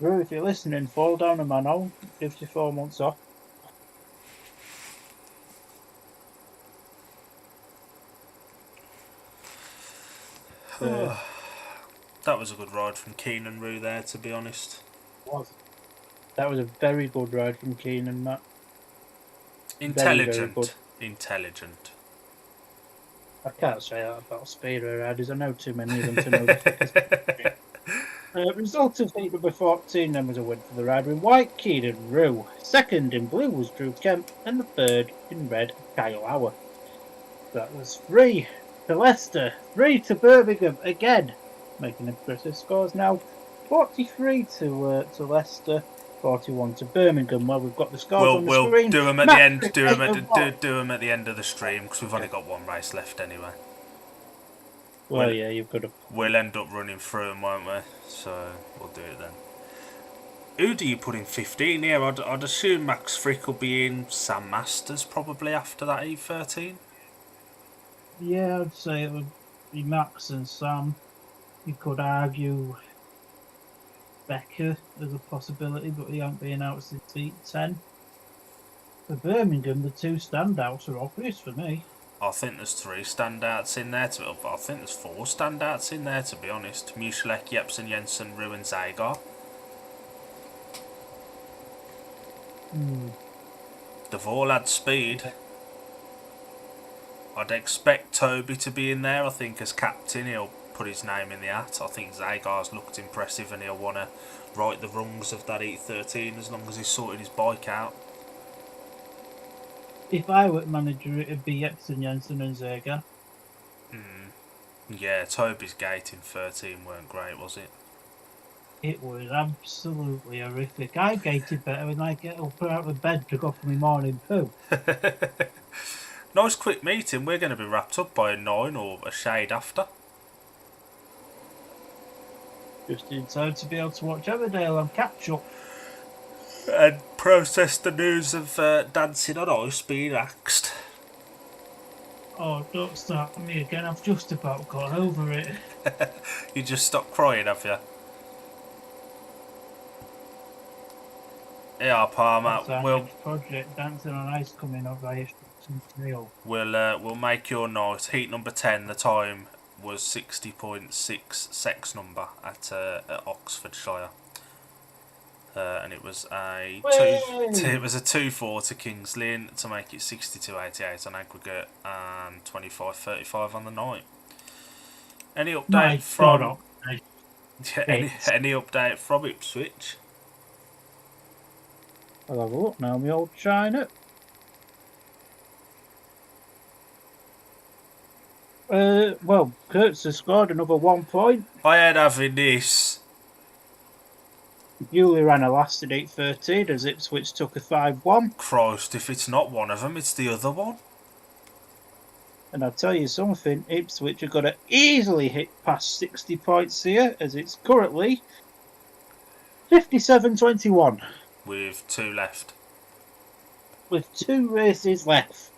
Drew, if you're listening, fall down a manhole. Gives you 4 months off. That was a good ride from Keenan Rue there, to be honest. That was a very good ride from Keenan, Matt. Intelligent. Very good. Intelligent. I can't say that about speeder riders. I know too many of them to know the result of heat number 14 then was a win for the rider in white, Keenan Rue. Second in blue was Drew Kemp, and the third in red, Kyle Hour. That was 3 to Leicester, 3 to Birmingham again, making impressive scores now. 43 to Leicester, 41 to Birmingham. Well, we've got the scores on the screen. We'll do them at the end. Do them at the end of the stream because we've only got one race left anyway. Well, yeah, you've got to. We'll end up running through them, won't we? So we'll do it then. Who do you put in 15 here? I'd assume Max Frick will be in. Sam Masters probably after that E13. Yeah, I'd say it would be Max and Sam. You could argue Becker as a possibility, but he ain't been out since E10. For Birmingham, the 2 standouts are obvious for me. I think there's 3 standouts in there. I think there's 4 standouts in there, to be honest. Muschelek, Jepsen Jensen, Rue and Zagar. They've all had speed. I'd expect Toby to be in there. I think as captain he'll put his name in the hat. I think Zagar's looked impressive and he'll want to right the rungs of that E13 as long as he's sorted his bike out. If I were manager, it'd be Jepsen Jensen and Zagar. Yeah, Toby's gate in 13 weren't great, was it? It was absolutely horrific. I gated better when I get up out of bed to go for my morning poo. Nice quick meeting. We're going to be wrapped up by 9 or a shade after. Just in time to be able to watch Everdale and catch up. And process the news of Dancing on Ice being axed. Oh, don't start me again. I've just about got over it. You just stopped crying, have you? Yeah, Palmer. We'll project Dancing on Ice coming up by real. We'll make your night. Heat number 10. The time was 60.6 sex number at Oxfordshire. And it was a 2-4 to Kings Lynn to make it 62.88 on aggregate and 25.35 on the night. Any update from any update from Ipswich? I'll have a look now, my old China. Well, Kurtz has scored another 1 point. I ain't having this. Bewley ran a lasted 8-13 as Ipswich took a 5-1. Christ, if it's not one of them, it's the other one. And I'll tell you something, Ipswich are going to easily hit past 60 points here, as it's currently 57-21. With 2 left. With 2 races left.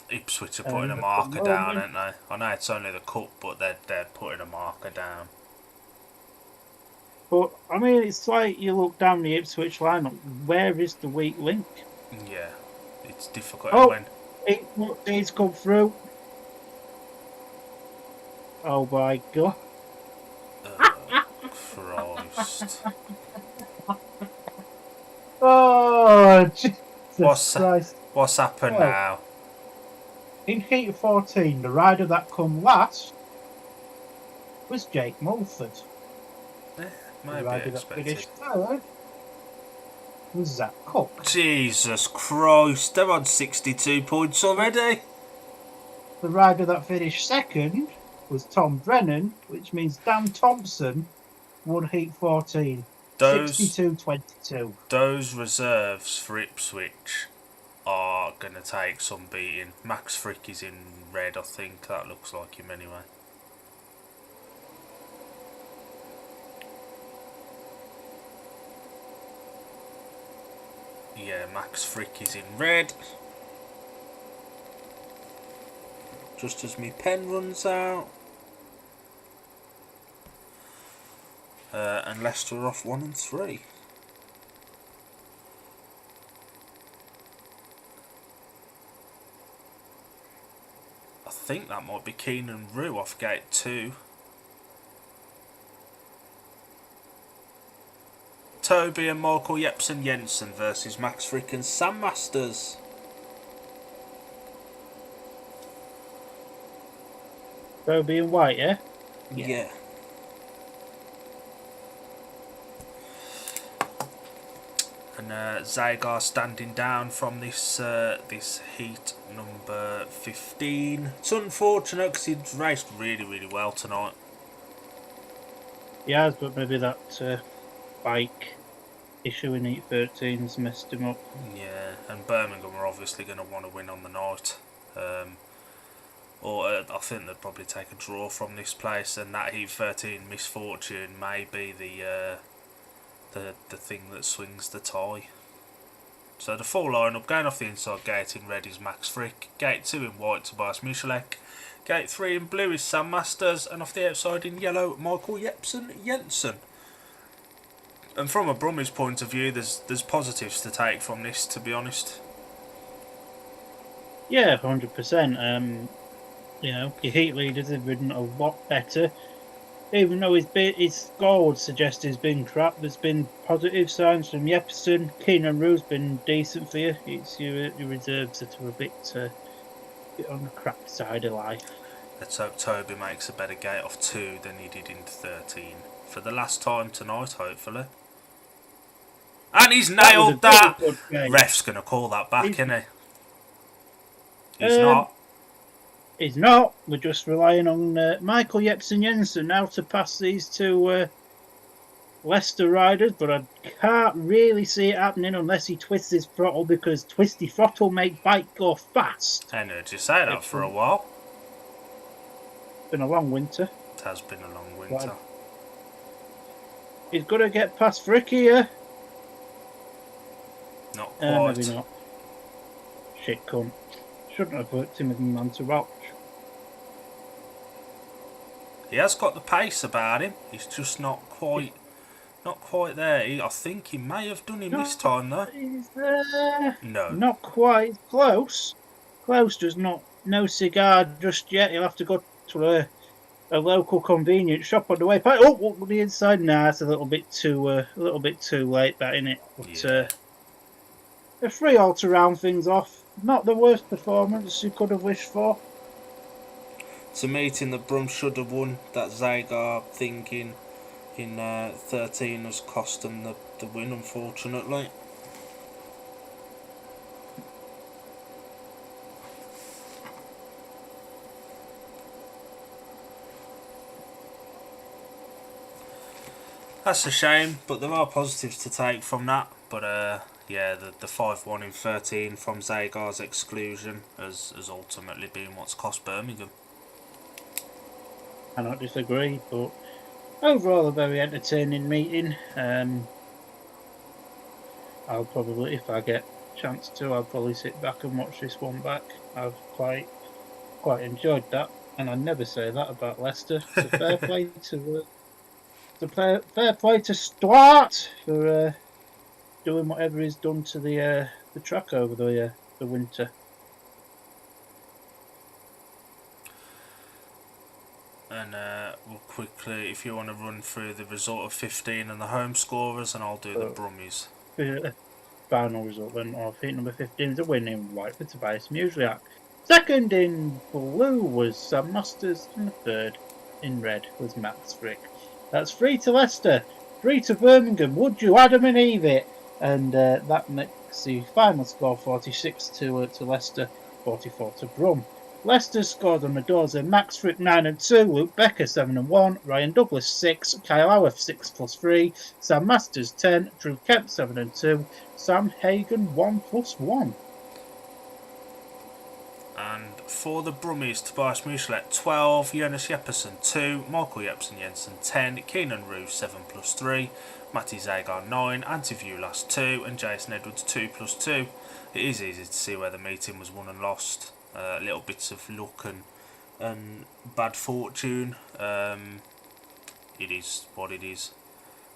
Ipswich are putting a marker down, aren't they? I know it's only the cup, but they're putting a marker down. But, I mean, it's like you look down the Ipswich lineup, where is the weak link? Yeah, it's difficult to win. It's come through. Oh my God. Christ. Oh, Jesus Christ. What's happened now? In Heat 14, the rider that come last was Jake Mulford. Maybe the rider that finished third was Zach Cook. Jesus Christ, they're on 62 points already. The rider that finished second was Tom Brennan, which means Dan Thompson won Heat 14. 62-22. Those reserves for Ipswich are going to take some beating. Max Frick is in red, I think. That looks like him anyway. Yeah, Max Frick is in red. Just as my pen runs out. And Leicester are off 1 and 3. I think that might be Keenan Rue off gate 2. Toby and Michael Jepsen Jensen versus Max Frick and Sam Masters. Toby and White, yeah? Yeah. And Zygar standing down from this heat number 15. It's unfortunate because he's raced really, really well tonight. He has, but maybe that bike issue in Heat 13's messed him up. Yeah, and Birmingham are obviously going to want to win on the night. Or I think they'd probably take a draw from this place, and that Heat 13 misfortune may be the thing that swings the tie. So the full lineup going off the inside gate in red is Max Frick, gate 2 in white Tobias Michalek, gate 3 in blue is Sam Masters, and off the outside in yellow Michael Jepsen Jensen. And from a Brummies point of view, there's positives to take from this, to be honest. Yeah, 100%. You know, your Heat leaders have ridden a lot better. Even though his score would suggest he's been crap, there's been positive signs from Jepsen. Keenan Rue's been decent for you. It's your reserves that are a bit on the crap side of life. Let's hope Toby makes a better gate off 2 than he did in 13. For the last time tonight, hopefully. And he's nailed that! Ref's going to call that back, isn't he? He's not. He's not. We're just relying on Michael Jepsen Jensen now to pass these two Leicester riders, but I can't really see it happening unless he twists his throttle, because twisty throttle make bike go fast. I heard you say that for a while. It's been a long winter. It has been a long winter. He's got to get past Frick here. Not quite. Maybe not. Shit cunt. Shouldn't have put him as a man to watch. He has got the pace about him. He's just not quite there. I think he may have done him this time though. He's there. No. Not quite close. Close, just not. No cigar just yet. He'll have to go to a local convenience shop on the way back. Oh, the inside. Nah, it's a little bit too late, that, innit? But yeah. A free all to round things off. Not the worst performance you could have wished for. It's a meeting that Brum should have won. That Zygar thing in 13 has cost them the win, unfortunately. That's a shame, but there are positives to take from that. But yeah, the 5-1 in 13 from Zagar's exclusion has ultimately been what's cost Birmingham. I cannot disagree, but overall a very entertaining meeting. I'll probably, if I get a chance to, I'll probably sit back and watch this one back. I've quite enjoyed that, and I never say that about Leicester. So fair play to fair play to Stuart for doing whatever he's done to the track over the winter. And we'll quickly, if you want to run through the result of 15 and the home scorers, and I'll do the Brummies. Final result then of heat number 15 is a win in white for Tobias Muslyak. Second in blue was Sam Masters, and the third in red was Max Frick. That's 3 to Leicester, 3 to Birmingham. Would you Adam and Eve it? And that makes the final score 46 to Leicester, 44 to Brum. Leicester scored on the doors of Max Frick 9 and 2, Luke Becker 7 and 1, Ryan Douglas 6, Kyle Howarth 6 plus 3, Sam Masters 10, Drew Kemp 7 and 2, Sam Hagan 1 plus 1. And for the Brummies, Tobias Muslak 12, Jonas Jeppesen 2, Michael Jepsen Jensen 10, Keenan Roos 7 plus 3, Matty Zagar 9, Antti Vulas 2, and Jason Edwards 2 plus 2. It is easy to see where the meeting was won and lost. Little bits of luck and bad fortune. It is what it is.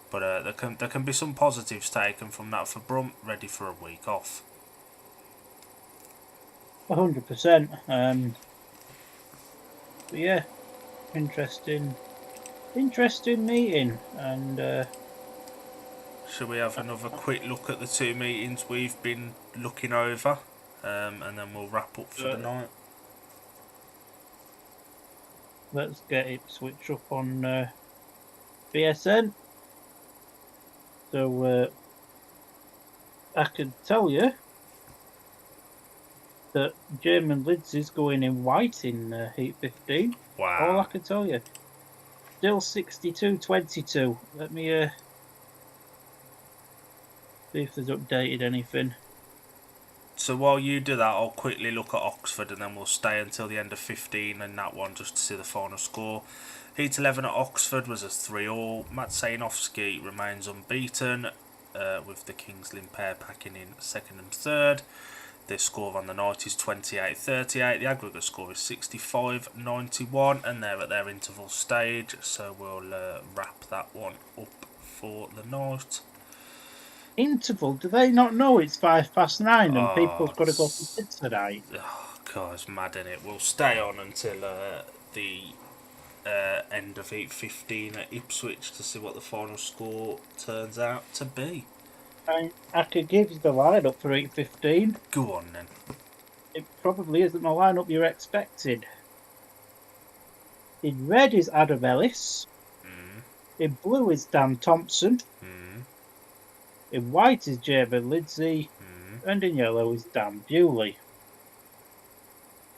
But there can be some positives taken from that for Brum, ready for a week off. 100%. But yeah, interesting meeting. And shall we have another quick look at the two meetings we've been looking over, and then we'll wrap up for the night. Let's get Ipswich up on BSN. So I can tell you that German Lids is going in white in Heat 15. Wow. All I can tell you. Still 62-22. Let me see if there's updated anything. So while you do that, I'll quickly look at Oxford, and then we'll stay until the end of 15 in that one just to see the final score. Heat 11 at Oxford was a 3-all. Matt Sainovsky remains unbeaten, with the Kings Lynn pair packing in second and third. Their score on the night is 28-38. The aggregate score is 65-91, and they're at their interval stage, so we'll wrap that one up for the night. Interval? Do they not know it's 9:05 and people's got to go to bed tonight? Oh, God, it's mad, isn't it? We'll stay on until the end of 8:15 at Ipswich to see what the final score turns out to be. I could give you the lineup for 8:15. Go on then. It probably isn't the lineup you're expecting. In red is Adam Ellis. In blue is Dan Thompson. In white is Jamin Lindsay. And in yellow is Dan Bewley.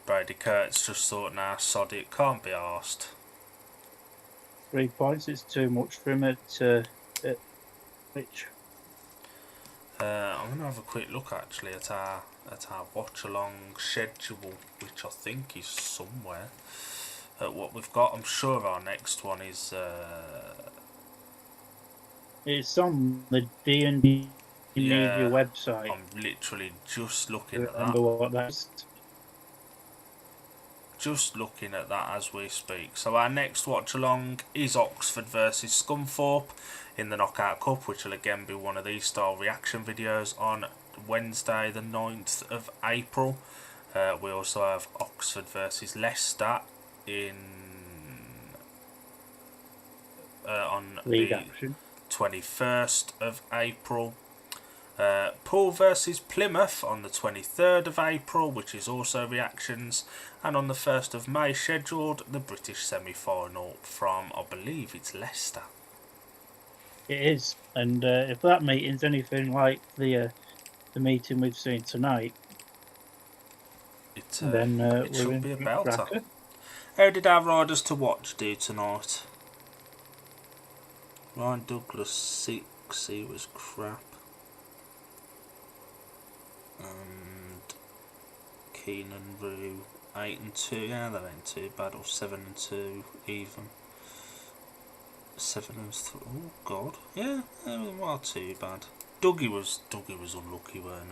Brady Kurtz just thought, nah, sod it, can't be arsed. 3 points, it's too much for him at which? I'm going to have a quick look actually at our watch along schedule, which I think is somewhere at what we've got. I'm sure our next one is it's on the D&D media website. I'm literally just looking at that. What that's. Just looking at that as we speak. So our next watch along is Oxford versus Scunthorpe in the Knockout Cup, which will again be one of these style reaction videos on Wednesday the 9th of April. We also have Oxford versus Leicester on League the action. 21st of April. Poole versus Plymouth on the 23rd of April, which is also reactions, and on the 1st of May scheduled the British semi-final from, I believe it's Leicester. It is, and if that meeting's anything like the meeting we've seen tonight, then it we're should be a in belter. cracker. How did our riders to watch do tonight? Ryan Douglas 6, he was crap. And Keenan Rue 8 and 2, yeah, that ain't too bad, or 7 and 2 even. 7 and 3, oh god, yeah, they weren't too bad. Dougie was unlucky, weren't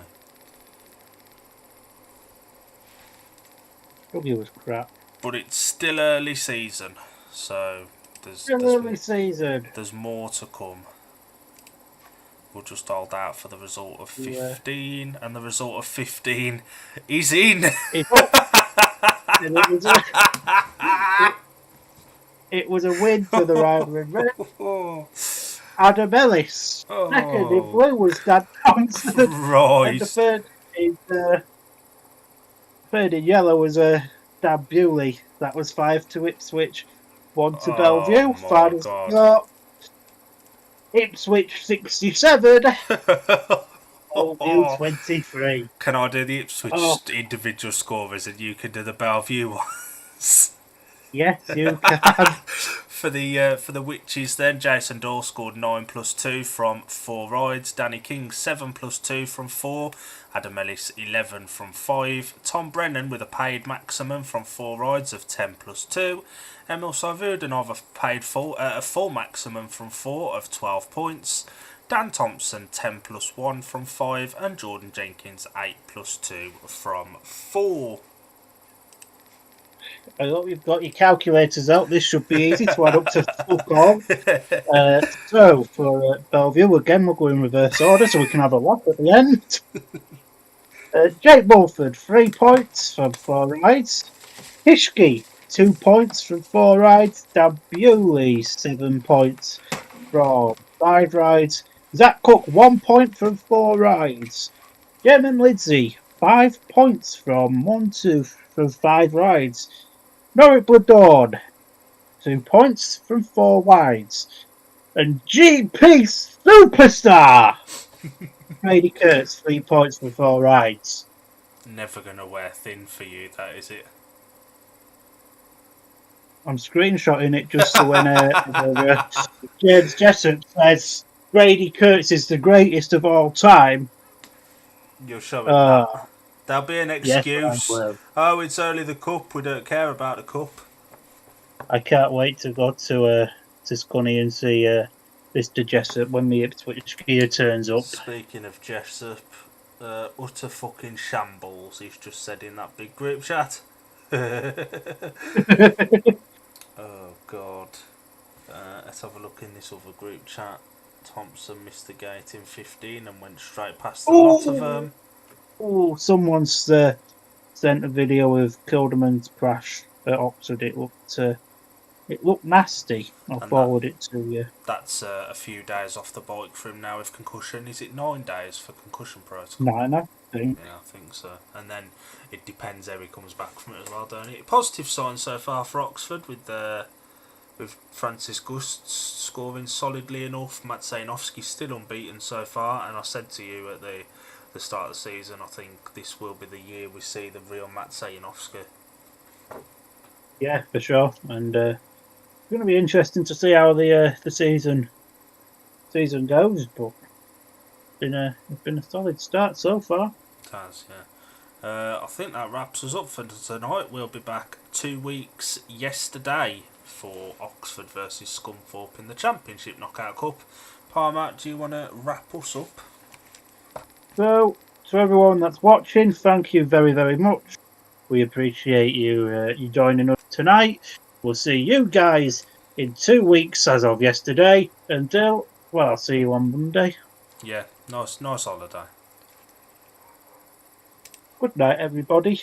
he? Dougie was crap. But it's still early season, so there's more to come. We'll just hold out for the result of 15, and the result of 15 is in. It was a win for the Rivalry Red. Adam Ellis. Second in blue was Dan Thompson. Right. And the third in yellow was Dan Bewley. That was 5 to Ipswich, 1 to Bellevue. Final score, Ipswich 67. Bellevue 23. Can I do the Ipswich individual scorers and you can do the Bellevue ones? Yes, you can. For the Witches then, Jason Dore scored 9 plus 2 from 4 rides. Danny King 7 plus 2 from 4. Adam Ellis 11 from 5. Tom Brennan with a paid maximum from 4 rides of 10 plus 2. Emil Savudinov paid a full maximum from 4 of 12 points. Dan Thompson 10 plus 1 from 5. And Jordan Jenkins 8 plus 2 from 4. I hope you've got your calculators out. This should be easy to add up to full call. So, for Bellevue, again, we'll go in reverse order so we can have a laugh at the end. Jake Mulford, 3 points from 4 rides. Hishke, 2 points from 4 rides. Dan Bewley, 7 points from 5 rides. Zach Cook, 1 point from 4 rides. German Lidsey, 5 points from 5 rides. Norwich Bloodorn, 2 points from 4 wides. And GP Superstar, Brady Kurtz, 3 points from 4 rides. Never going to wear thin for you, that is it? I'm screenshotting it just so when James Jessup says Brady Kurtz is the greatest of all time. You're showing that. There'll be an excuse. Yes, oh, it's only the cup. We don't care about the cup. I can't wait to go to Scunny and see Mr. Jessup when the Ipswich gear turns up. Speaking of Jessup, utter fucking shambles, he's just said in that big group chat. Oh, God. Let's have a look in this other group chat. Thompson missed the gate in 15 and went straight past the lot of them. Oh, someone's sent a video of Kilderman's crash at Oxford. It looked nasty. I'll forward it to you. That's a few days off the bike for him now with concussion. Is it 9 days for concussion protocol? 9, I think. Yeah, I think so. And then it depends how he comes back from it as well, don't it? Positive signs so far for Oxford with Francis Gust scoring solidly enough. Matt Sainovsky's still unbeaten so far, and I said to you at the start of the season, I think this will be the year we see the real Matt Sainovsky. Yeah, for sure. And it's going to be interesting to see how the season goes. But it's been a solid start so far. It has, yeah. I think that wraps us up for tonight. We'll be back 2 weeks yesterday for Oxford versus Scunthorpe in the Championship Knockout Cup. Palmer, do you want to wrap us up? So, to everyone that's watching, thank you very, very much. We appreciate you joining us tonight. We'll see you guys in 2 weeks as of yesterday. Until, well, I'll see you on Monday. Yeah, nice holiday. Good night, everybody.